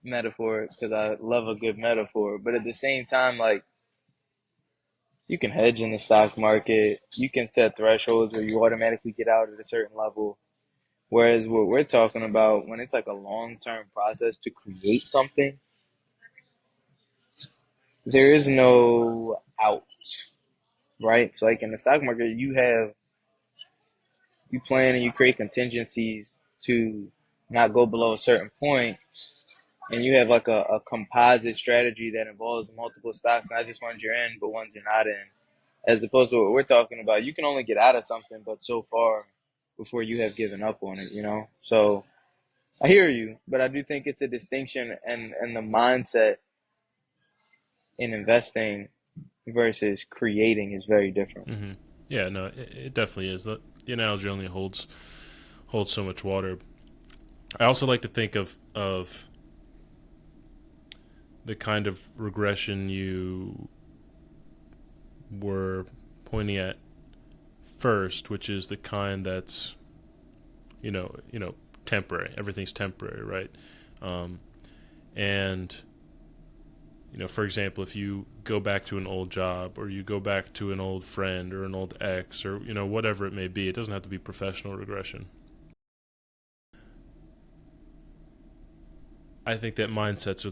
metaphor because I love a good metaphor. But at the same time, like, you can hedge in the stock market, you can set thresholds where you automatically get out at a certain level. Whereas what we're talking about, when it's like a long-term process to create something, there is no out. right? So like in the stock market, you plan and you create contingencies to not go below a certain point, and you have like a composite strategy that involves multiple stocks, not just ones you're in, but ones you're not in. As opposed to what we're talking about, you can only get out of something but so far before you have given up on it, you know? So I hear you, but I do think it's a distinction and the mindset in investing versus creating is very different. Mm-hmm. Yeah, no, it definitely is. The analogy only holds so much water. I also like to think of the kind of regression you were pointing at first, which is the kind that's temporary. Everything's temporary, right? Um, and for example, if you go back to an old job or you go back to an old friend or an old ex or whatever it may be, it doesn't have to be professional regression. I think that mindsets are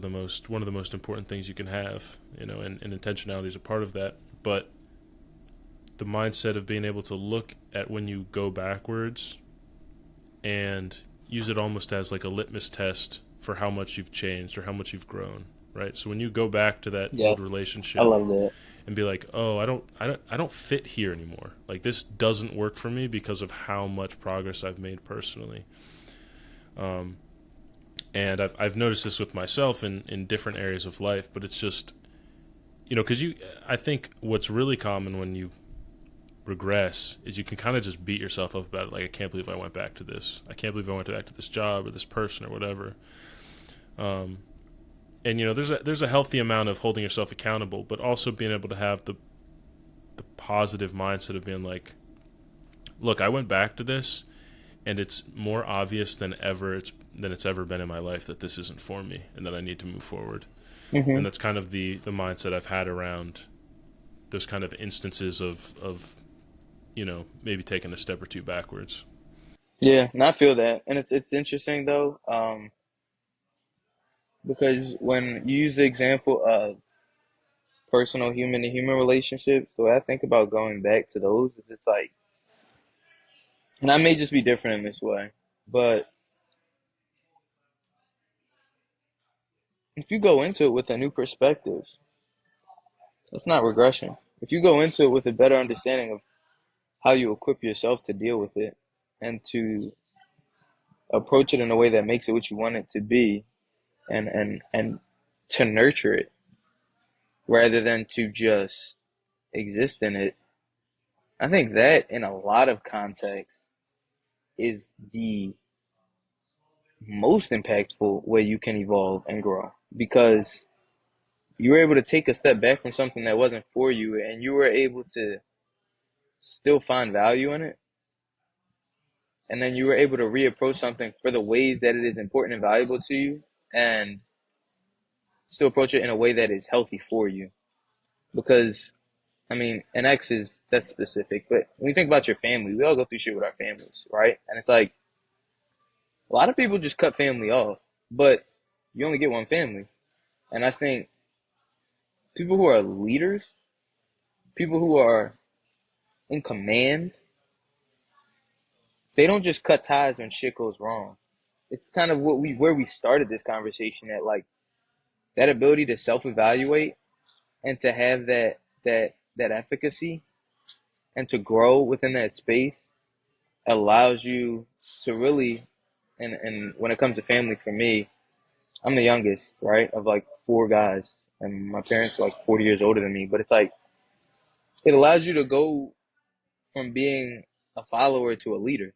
one of the most important things you can have, and intentionality is a part of that. But the mindset of being able to look at when you go backwards and use it almost as like a litmus test for how much you've changed or how much you've grown, right? So when you go back to that Yes, old I relationship love that. and be like, "Oh, I don't fit here anymore. Like this doesn't work for me because of how much progress I've made personally." Um, and I've noticed this with myself in different areas of life, but it's just because I think what's really common when you regress is you can kind of just beat yourself up about it. Like, I can't believe I went back to this. I can't believe I went back to this job or this person or whatever. Um, and there's a healthy amount of holding yourself accountable, but also being able to have the positive mindset of being like, look, I went back to this, and it's more obvious than it's ever been in my life that this isn't for me and that I need to move forward. And Hmm. that's kind of the mindset I've had around those kind of instances of maybe taking a step or two backwards. Yeah, and I feel that, and it's interesting though, because when you use the example of personal human to human relationships, the way I think about going back to those is it's like, and I may just be different in this way, but if you go into it with a new perspective, that's not regression. If you go into it with a better understanding of how you equip yourself to deal with it and to approach it in a way that makes it what you want it to be, and to nurture it rather than to just exist in it, I think that in a lot of contexts is the most impactful way you can evolve and grow, because you were able to take a step back from something that wasn't for you and you were able to still find value in it, and then you were able to reapproach something for the ways that it is important and valuable to you, and still approach it in a way that is healthy for you. Because I mean, an ex is that's specific, but when you think about your family, we all go through shit with our families, right? And it's like a lot of people just cut family off, but you only get one family. And I think people who are leaders, people who are in command, they don't just cut ties when shit goes wrong. It's kind of where we started this conversation at, like that ability to self-evaluate and to have that efficacy and to grow within that space allows you to really, and when it comes to family, for me, I'm the youngest, right, of like four guys, and my parents are like 40 years older than me. But it's like it allows you to go from being a follower to a leader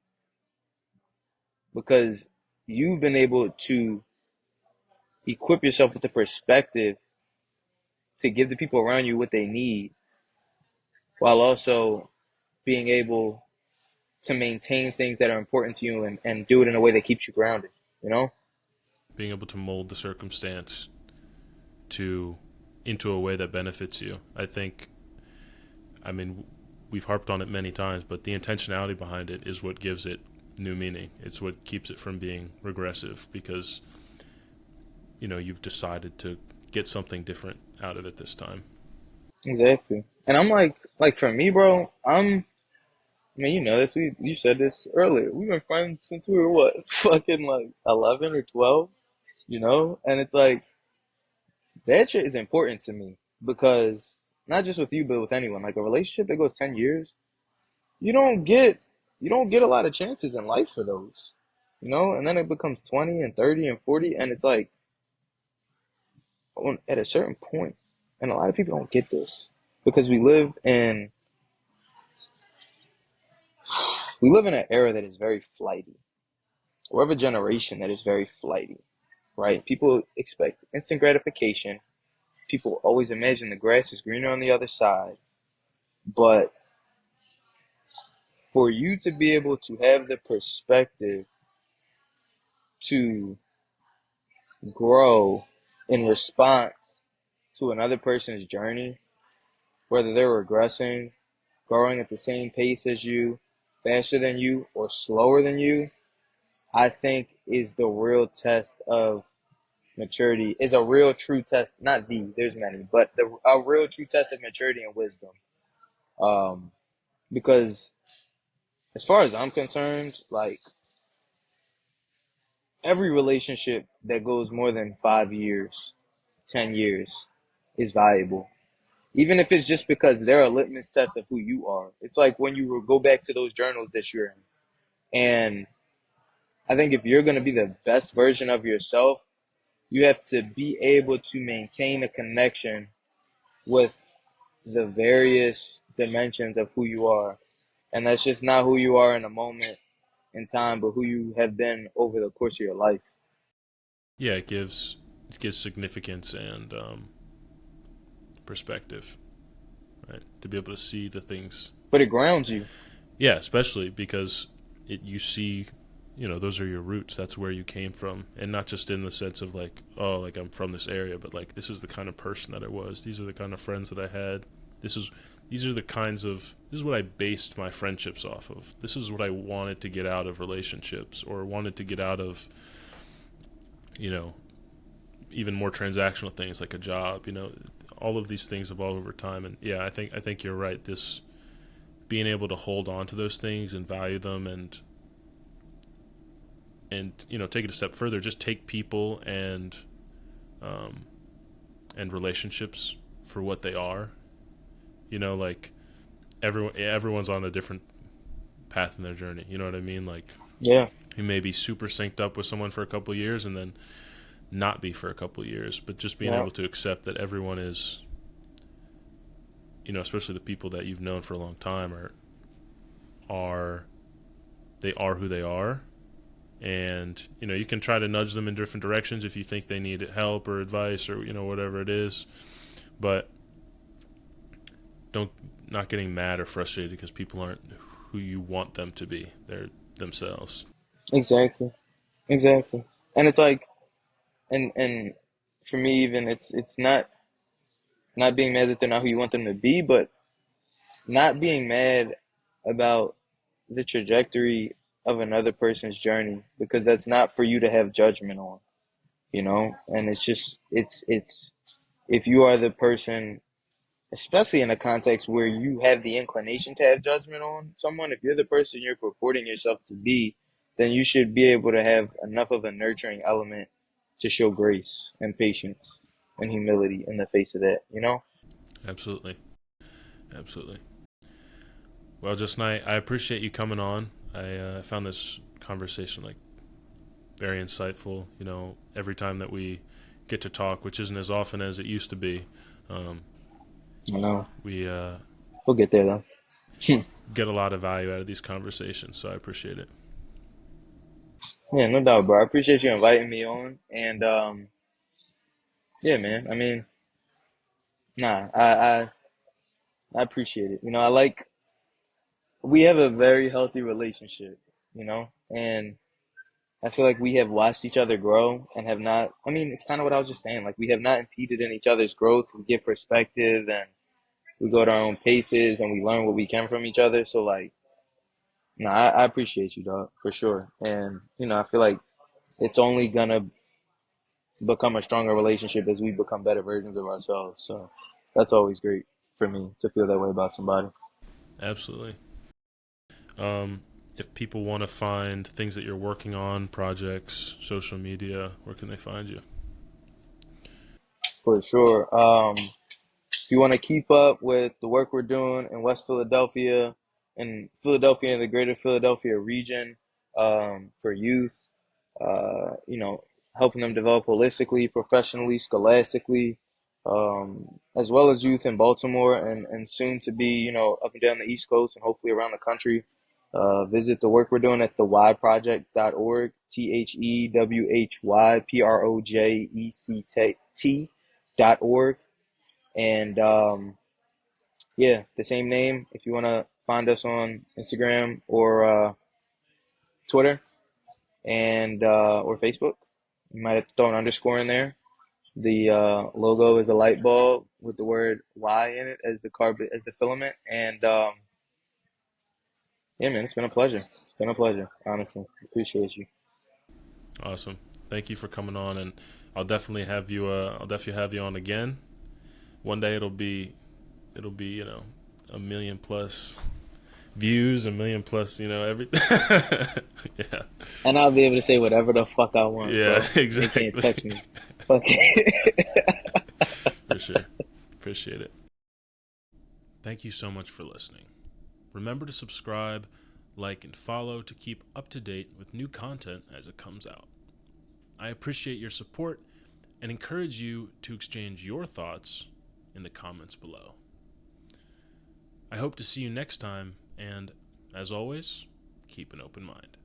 because you've been able to equip yourself with the perspective to give the people around you what they need, while also being able to maintain things that are important to you, and do it in a way that keeps you grounded, you know? Being able to mold the circumstance to into a way that benefits you. I mean, we've harped on it many times, but the intentionality behind it is what gives it new meaning. It's what keeps it from being regressive because you've decided to get something different out of it this time. Exactly. And I'm like for me, bro, I mean, you know this. You said this earlier. We've been friends since we were what, fucking like 11 or 12, you know? And it's like that shit is important to me because not just with you, but with anyone. Like a relationship that goes 10 years, you don't get you don't get a lot of chances in life for those, you know? And then it becomes 20 and 30 and 40, and it's like at a certain point, and a lot of people don't get this because we live in an era that is very flighty. We have a generation that is very flighty, right? People expect instant gratification. People always imagine the grass is greener on the other side. But for you to be able to have the perspective to grow in response to another person's journey, whether they're regressing, growing at the same pace as you, faster than you, or slower than you, I think is the real test of maturity, is a real true test, not there's many, but a real true test of maturity and wisdom. Um, because as far as I'm concerned, like every relationship that goes more than 5 years, 10 years is valuable. Even if it's just because they're a litmus test of who you are. It's like when you go back to those journals that you're in. And I think if you're going to be the best version of yourself, you have to be able to maintain a connection with the various dimensions of who you are. And that's just not who you are in a moment in time, but who you have been over the course of your life. Yeah, it gives significance and perspective, right? To be able to see the things. But it grounds you. Yeah, especially because you see, those are your roots. That's where you came from, and not just in the sense of like, oh, like I'm from this area, but like this is the kind of person that I was. These are the kind of friends that I had. This is these are the kinds of this is what I based my friendships off of. This is what I wanted to get out of relationships or wanted to get out of, you know, even more transactional things like a job. All of these things evolve over time, and yeah, I think you're right. This being able to hold on to those things and value them and take it a step further, just take people um, and relationships for what they are. Like everyone's on a different path in their journey. You know what I mean? Like Yeah. you may be super synced up with someone for a couple of years and then not be for a couple of years, but just being Yeah. able to accept that everyone is, especially the people that you've known for a long time are they are who they are. And you can try to nudge them in different directions if you think they need help or advice or whatever it is, but don't not getting mad or frustrated because people aren't who you want them to be. They're themselves. Exactly. Exactly. And it's like, and for me, even it's not being mad that they're not who you want them to be, but not being mad about the trajectory of another person's journey because that's not for you to have judgment on, you know? And it's just it's if you are the person, especially in a context where you have the inclination to have judgment on someone, if you're the person you're purporting yourself to be, then you should be able to have enough of a nurturing element to show grace and patience and humility in the face of that, you know? Absolutely. Absolutely. Well, just I appreciate you coming on. I found this conversation like very insightful. Every time that we get to talk, which isn't as often as it used to be, um, You know, we we'll get there though. get a lot of value out of these conversations. So I appreciate it. Yeah, no doubt, bro. I appreciate you inviting me on. And yeah, man. I mean, nah, I appreciate it. I like we have a very healthy relationship, and I feel like we have watched each other grow and have not. I mean, it's kind of what I was just saying. Like we have not impeded in each other's growth. We get perspective and we go at our own paces and we learn what we can from each other. So like, nah, I appreciate you, dog, for sure. And I feel like it's only gonna become a stronger relationship as we become better versions of ourselves. So that's always great. for me to feel that way about somebody. Absolutely. If people want to find things that you're working on, projects, social media, where can they find you? For sure. If you want to keep up with the work we're doing in West Philadelphia and Philadelphia and the greater Philadelphia region, for youth, you know, helping them develop holistically, professionally, scholastically, as well as youth in Baltimore and soon to be, you know, up and down the East Coast and hopefully around the country. Visit the work we're doing at thewhyproject.org, thewhyproject.org. And yeah, the same name. If you want to find us on Instagram or Twitter and or Facebook, you might have to throw an underscore in there. The logo is a light bulb with the word Y in it as the carbon as the filament. And yeah, man, it's been a pleasure. It's been a pleasure. Honestly, appreciate you. Awesome. Thank you for coming on, and I'll definitely have you. I'll definitely have you on again. One day it'll be a million plus views, a million plus everything. Yeah. And I'll be able to say whatever the fuck I want, Yeah. bro. They can't Exactly. touch me. Fuck it. For sure. Appreciate it. Thank you so much for listening. Remember to subscribe, like, and follow to keep up to date with new content as it comes out. I appreciate your support and encourage you to exchange your thoughts in the comments below. I hope to see you next time, and as always, keep an open mind.